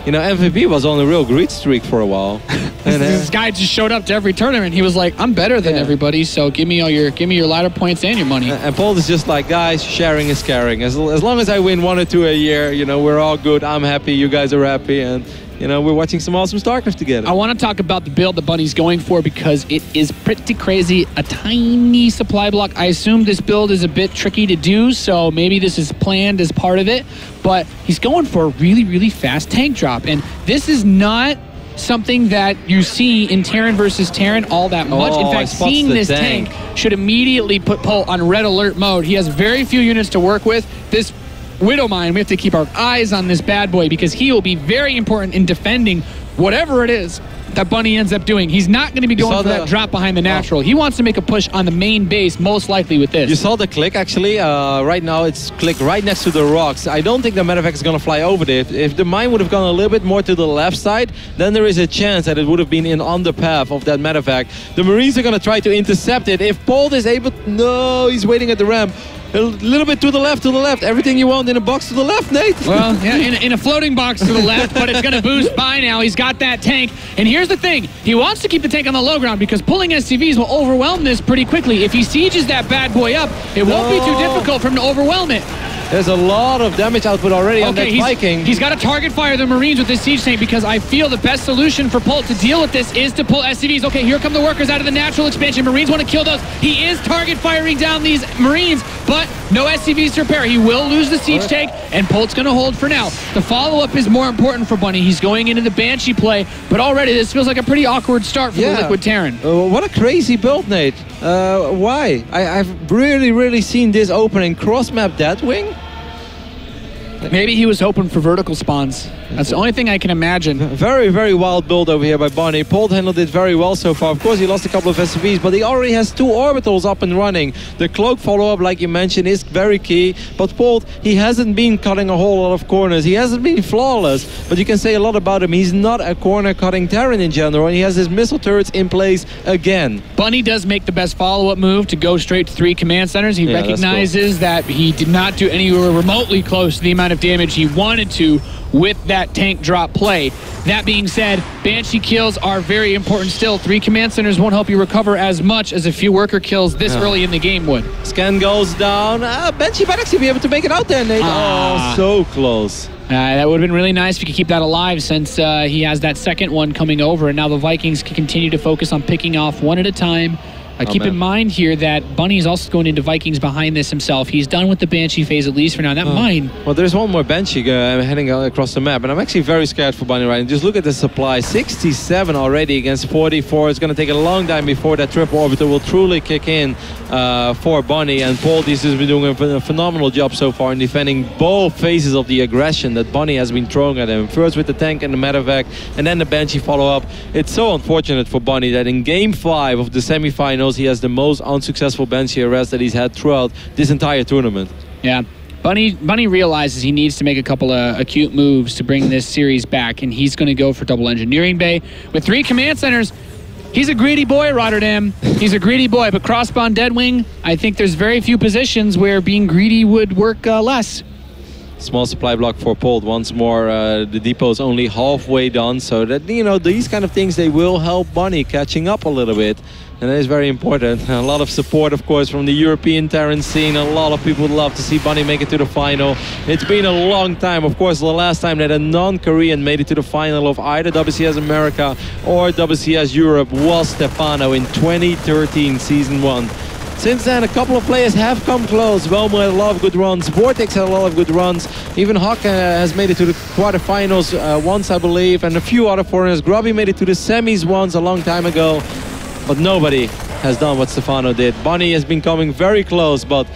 you know, MVP was on a real greed streak for a while. And, this guy just showed up to every tournament. He was like, I'm better than everybody, so give me your ladder points and your money. And Polt is just like, guys, sharing is caring. As long as I win 1 or 2 a year, you know, we're all good. I'm happy, you guys are happy, and you know, we're watching some awesome StarCraft together. I want to talk about the build that Bunny's going for because it is pretty crazy. A tiny supply block. I assume this build is a bit tricky to do, so maybe this is planned as part of it. But he's going for a really, really fast tank drop. And this is not something that you see in Terran versus Terran all that much. In fact, seeing this tank should immediately put Polt on red alert mode. He has very few units to work with. This Widow Mine, we have to keep our eyes on this bad boy because he will be very important in defending whatever it is that Bunny ends up doing. He's not going to be going for that drop behind the natural. He wants to make a push on the main base, most likely with this. You saw the click, actually. Right now, it's clicked right next to the rocks. I don't think the medevac is going to fly over there. If the mine would have gone a little bit more to the left side, then there is a chance that it would have been on the path of that medevac. The Marines are going to try to intercept it. If Polt is able... No, he's waiting at the ramp. A little bit to the left, Everything you want in a box to the left, Nate. Well, yeah, in a floating box to the left, but it's going to boost by now. He's got that tank. And here's the thing. He wants to keep the tank on the low ground because pulling SCVs will overwhelm this pretty quickly. If he sieges that bad boy up, it won't be too difficult for him to overwhelm it. There's a lot of damage output already on that Viking. He's got to target fire the Marines with this siege tank because I feel the best solution for Polt to deal with this is to pull SCVs. Okay, here come the workers out of the natural expansion. Marines want to kill those. He is target firing down these Marines, but no SCVs to repair. He will lose the siege tank, and Polt's going to hold for now. The follow-up is more important for Bunny. He's going into the Banshee play, but already this feels like a pretty awkward start for the Liquid Terran. What a crazy build, Nate. Why? I've really seen this opening cross-map that wing. Maybe he was hoping for vertical spawns. That's the only thing I can imagine. Very wild build over here by Bunny. Polt handled it very well so far. Of course, he lost a couple of SCVs, but he already has 2 orbitals up and running. The cloak follow-up, like you mentioned, is very key. But Polt, he hasn't been cutting a whole lot of corners. He hasn't been flawless, but you can say a lot about him. He's not a corner-cutting Terran in general, and he has his missile turrets in place again. Bunny does make the best follow-up move to go straight to 3 command centers. He recognizes that he did not do anywhere remotely close to the amount of damage he wanted to with that tank drop play. That being said, Banshee kills are very important still. 3 command centers won't help you recover as much as a few worker kills this early in the game would. Scan goes down. Banshee might actually be able to make it out there, Nate. Oh, so close. That would have been really nice if you could keep that alive since he has that second one coming over, and now the Vikings can continue to focus on picking off one at a time. Keep in mind here that Bunny is also going into Vikings behind this himself. He's done with the Banshee phase, at least for now. That mine. Well, there's one more Banshee heading across the map, and I'm actually very scared for Bunny right now. Just look at the supply. 67 already against 44. It's going to take a long time before that triple orbital will truly kick in for Bunny. And Polt has been doing a phenomenal job so far in defending both phases of the aggression that Bunny has been throwing at him. First with the tank and the medevac, and then the Banshee follow-up. It's so unfortunate for Bunny that in Game 5 of the semifinals, he has the most unsuccessful Banshee arrest that he's had throughout this entire tournament. Yeah. Bunny realizes he needs to make a couple of acute moves to bring this series back, and he's going to go for double engineering bay. With 3 command centers, he's a greedy boy, Rotterdam. He's a greedy boy, but crossbound Deadwing, I think there's very few positions where being greedy would work less. Small supply block for Polt once more. The depot is only halfway done, so that, you know, these kind of things, they will help Bunny catching up a little bit. And that is very important. A lot of support, of course, from the European Terran scene. A lot of people would love to see Bunny make it to the final. It's been a long time. Of course, the last time that a non-Korean made it to the final of either WCS America or WCS Europe was Stefano in 2013, Season 1. Since then, a couple of players have come close. Velmo had a lot of good runs. Vortex had a lot of good runs. Even Hawk has made it to the quarterfinals once, I believe. And a few other foreigners. Grubby made it to the semis once a long time ago. But nobody has done what Stefano did. Bunny has been coming very close, but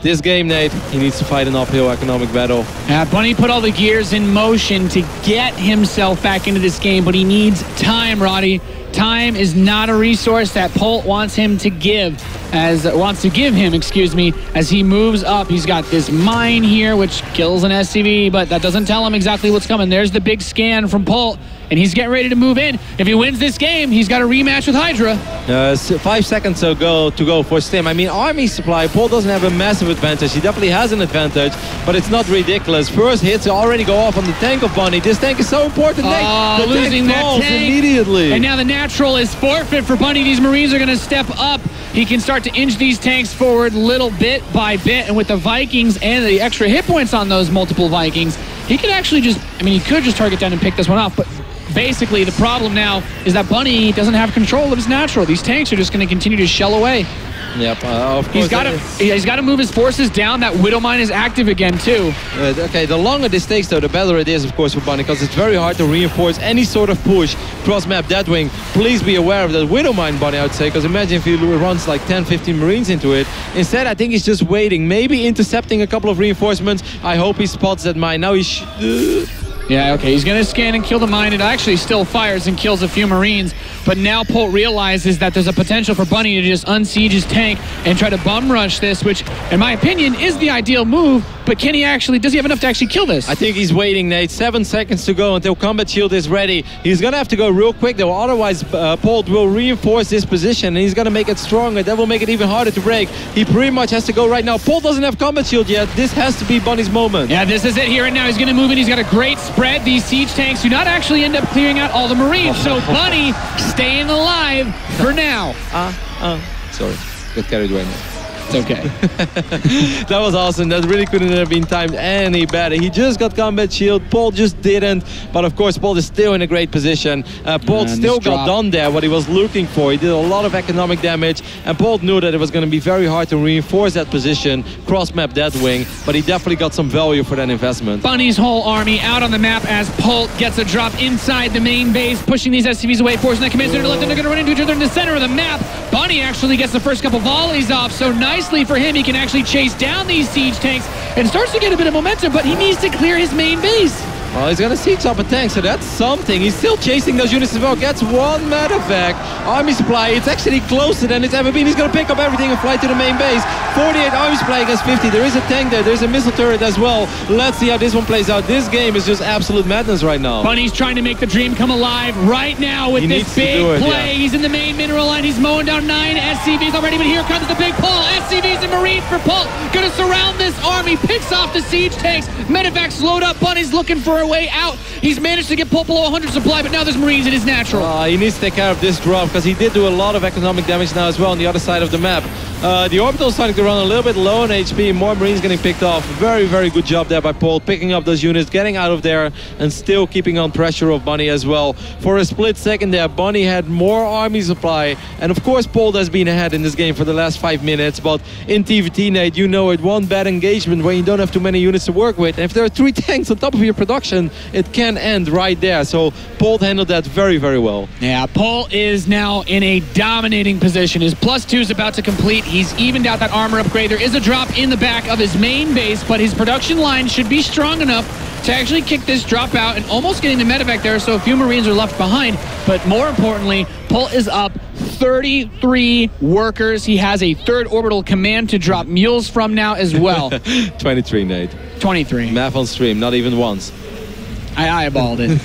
this game, Nate, he needs to fight an uphill economic battle. Yeah, Bunny put all the gears in motion to get himself back into this game, but he needs time, Roddy. Time is not a resource that Polt wants him to give. wants to give him, excuse me, as he moves up. He's got this mine here, which kills an SCV, but that doesn't tell him exactly what's coming. There's the big scan from Polt, and he's getting ready to move in. If he wins this game, he's got a rematch with Hydra. 5 seconds to go for Stim. I mean, army supply, Polt doesn't have a massive advantage. He definitely has an advantage, but it's not ridiculous. First hits already go off on the tank of Bunny. This tank is so important. The Losing tank that falls tank. immediately. And now the natural is forfeit for Bunny. These Marines are going to step up. He can start to inch these tanks forward little bit by bit, and with the Vikings and the extra hit points on those multiple Vikings, he could actually just, I mean, he could just target down and pick this one off, but basically the problem now is that Bunny doesn't have control of his natural. These tanks are just going to continue to shell away. Yep, of course. He's got to move his forces down. That Widow Mine is active again too. Okay, the longer this takes though, the better it is, of course, for Bunny, because it's very hard to reinforce any sort of push cross-map Deadwing. Please be aware of that Widow Mine, Bunny, I would say, because imagine if he runs like 10-15 Marines into it. Instead, I think he's just waiting, maybe intercepting a couple of reinforcements. I hope he spots that mine. Now he's... Yeah, okay, he's going to scan and kill the mine. It actually still fires and kills a few Marines, but now Polt realizes that there's a potential for Bunny to just unsiege his tank and try to bum rush this, which, in my opinion, is the ideal move, but can he actually, does he have enough to actually kill this? I think he's waiting, Nate. 7 seconds to go until combat shield is ready. He's going to have to go real quick, though, otherwise Polt will reinforce this position, and he's going to make it stronger. That will make it even harder to break. He pretty much has to go right now. Polt doesn't have combat shield yet. This has to be Bunny's moment. Yeah, this is it here and now. He's going to move in. He's got a great spread. These siege tanks do not actually end up clearing out all the Marines, so Bunny staying alive for now. Sorry, got carried away. It's okay. That was awesome. That really couldn't have been timed any better. He just got combat shield. Polt just didn't. But of course, Polt is still in a great position. Polt still got done there what he was looking for. He did a lot of economic damage. And Polt knew that it was going to be very hard to reinforce that position, cross-map Deadwing. But he definitely got some value for that investment. Bunny's whole army out on the map as Polt gets a drop inside the main base, pushing these SCVs away, forcing the command center to left, and they're going to run into each other in the center of the map. Bunny actually gets the first couple volleys off, so nicely for him, he can actually chase down these siege tanks and starts to get a bit of momentum, but he needs to clear his main base. Well, he's going to siege up a tank, so that's something. He's still chasing those units as well. Gets one medevac. Army supply, it's actually closer than it's ever been. He's going to pick up everything and fly to the main base. 48 army supply against 50. There is a tank there. There's a missile turret as well. Let's see how this one plays out. This game is just absolute madness right now. Bunny's trying to make the dream come alive right now with this big play. He's in the main mineral line. He's mowing down 9 SCVs already, but here comes the big pull. SCVs and Marines for Polt. Going to surround this army. Picks off the siege tanks. Medevac's load up. Bunny's looking for a way out. He's managed to get Polt below 100 supply, but now there's Marines in his natural. He needs to take care of this drop because he did do a lot of economic damage now as well on the other side of the map. The orbital is starting to run a little bit low on HP. More Marines getting picked off. Very, very good job there by Polt, picking up those units, getting out of there, and still keeping on pressure of Bunny as well. For a split second there, Bunny had more army supply, and of course Polt has been ahead in this game for the last 5 minutes, but in TvT, Nate, you know it, one bad engagement where you don't have too many units to work with, and if there are 3 tanks on top of your production, it can end right there. So Polt handled that very, very well. Yeah, Polt is now in a dominating position. His +2 is about to complete. He's evened out that armor upgrade. There is a drop in the back of his main base, but his production line should be strong enough to actually kick this drop out and almost getting the medevac there, so a few Marines are left behind. But more importantly, Polt is up 33 workers. He has a 3rd orbital command to drop mules from now as well. 23, Nate. 23. Math on stream, not even once. I eyeballed it.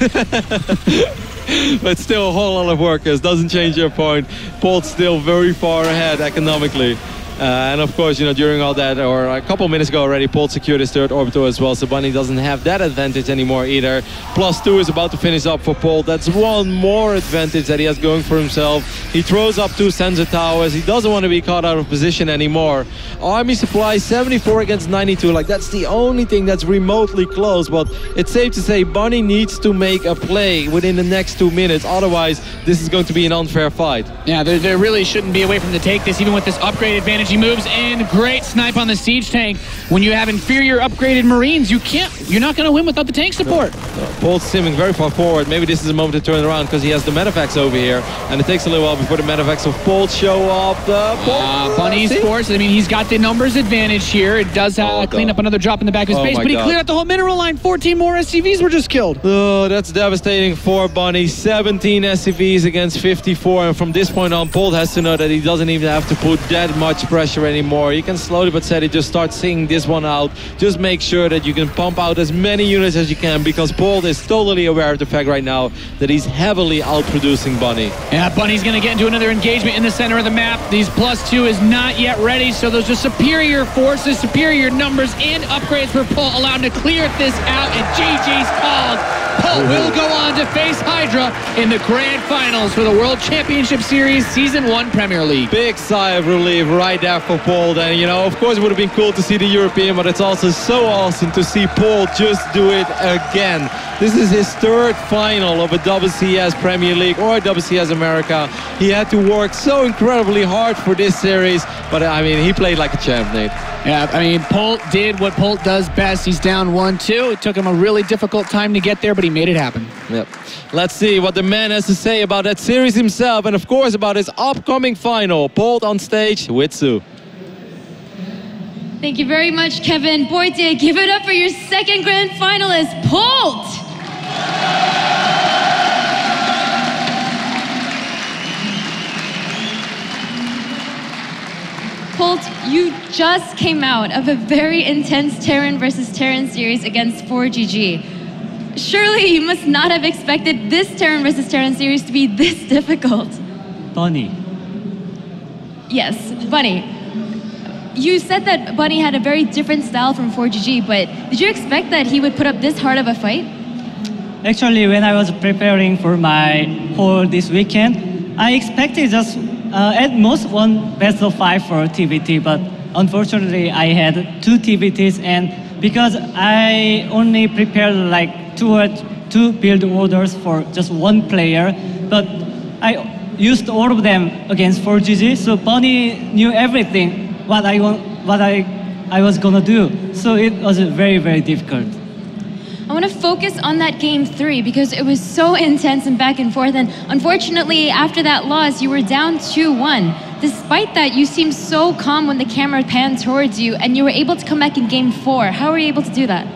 But still a whole lot of workers. Doesn't change your point. Polt's still very far ahead economically. And of course, you know, during all that, or a couple minutes ago already, Polt secured his 3rd orbital as well, so Bunny doesn't have that advantage anymore either. +2 is about to finish up for Polt. That's one more advantage that he has going for himself. He throws up 2 sensor towers. He doesn't want to be caught out of position anymore. Army supply 74 against 92. Like, that's the only thing that's remotely close, but it's safe to say Bunny needs to make a play within the next 2 minutes. Otherwise, this is going to be an unfair fight. Yeah, there really shouldn't be a way for him to take this, even with this upgrade advantage He moves in, great snipe on the siege tank. When you have inferior upgraded Marines, you're not going to win without the tank support. Polt's simming very far forward. Maybe this is the moment to turn it around because he has the medevacs over here. And it takes a little while before the medevacs of Polt show up. Bunny's forced. I mean, he's got the numbers advantage here. It does clean up another drop in the back of his base, but he cleared out the whole mineral line. 14 more SCVs were just killed. Oh, that's devastating for Bunny. 17 SCVs against 54. And from this point on, Polt has to know that he doesn't even have to put that much pressure anymore. He can slowly but steady just start seeing this one out. Just make sure that you can pump out as many units as you can, because Polt is totally aware of the fact right now that he's heavily outproducing Bunny. Yeah, Bunny's going to get into another engagement in the center of the map. These +2 is not yet ready, so those are superior forces, superior numbers, and upgrades for Polt allow him to clear this out, and GG's called. Polt will go on to face Hydra in the grand finals for the World Championship Series Season 1 Premier League. Big sigh of relief right there for Polt. And, you know, of course it would have been cool to see the European, but it's also so awesome to see Polt just do it again. This is his third final of a WCS Premier League or WCS America. He had to work so incredibly hard for this series, but I mean, he played like a champ, Nate. Yeah, I mean, Polt did what Polt does best. He's down 1-2. It took him a really difficult time to get there, but he made it happen. Yep. Let's see what the man has to say about that series himself, and of course about his upcoming final. Polt on stage with Sue. Thank you very much, Kevin. Poitier, give it up for your second grand finalist, Polt! Polt, you just came out of a very intense Terran versus Terran series against 4GG. Surely you must not have expected this Terran versus Terran series to be this difficult. Bunny. Yes, Bunny. You said that Bunny had a very different style from 4GG, but did you expect that he would put up this hard of a fight? Actually, when I was preparing for my poll this weekend, I expected just at most one best of 5 for TvT, but unfortunately I had 2 TvTs, and because I only prepared like two build orders for just one player, but I used all of them against 4GG, so Bunny knew everything what I was gonna do, so it was very, very difficult. I want to focus on that game 3 because it was so intense and back and forth, and unfortunately after that loss you were down 2-1. Despite that, you seemed so calm when the camera panned towards you, and you were able to come back in game 4. How were you able to do that?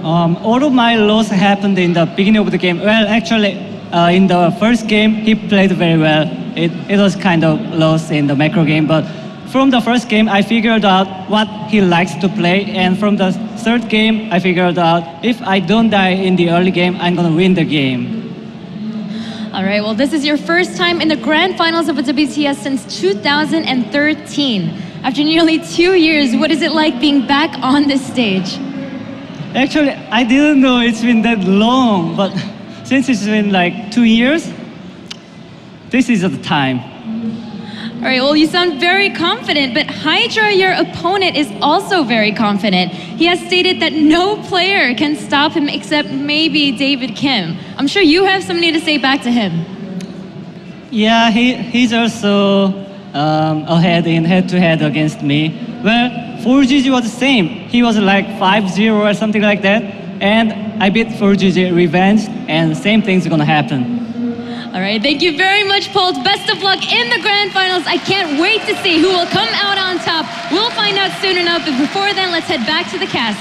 All of my loss happened in the beginning of the game. Well, actually, in the first game, he played very well. It was kind of lost in the macro game, but from the first game, I figured out what he likes to play, and from the third game, I figured out if I don't die in the early game, I'm gonna win the game. All right, well, this is your first time in the grand finals of a WCS since 2013. After nearly 2 years, what is it like being back on this stage? Actually, I didn't know it's been that long, but since it's been like 2 years, this is the time. All right, well, you sound very confident, but Hydra, your opponent, is also very confident. He has stated that no player can stop him except maybe David Kim. I'm sure you have something to say back to him. Yeah, he's also ahead in head-to-head against me. Well, 4GG was the same. He was like 5-0 or something like that, and I beat 4GG Revenge, and same thing's gonna happen. All right, thank you very much, Polt. Best of luck in the grand finals. I can't wait to see who will come out on top. We'll find out soon enough, but before then, let's head back to the cast.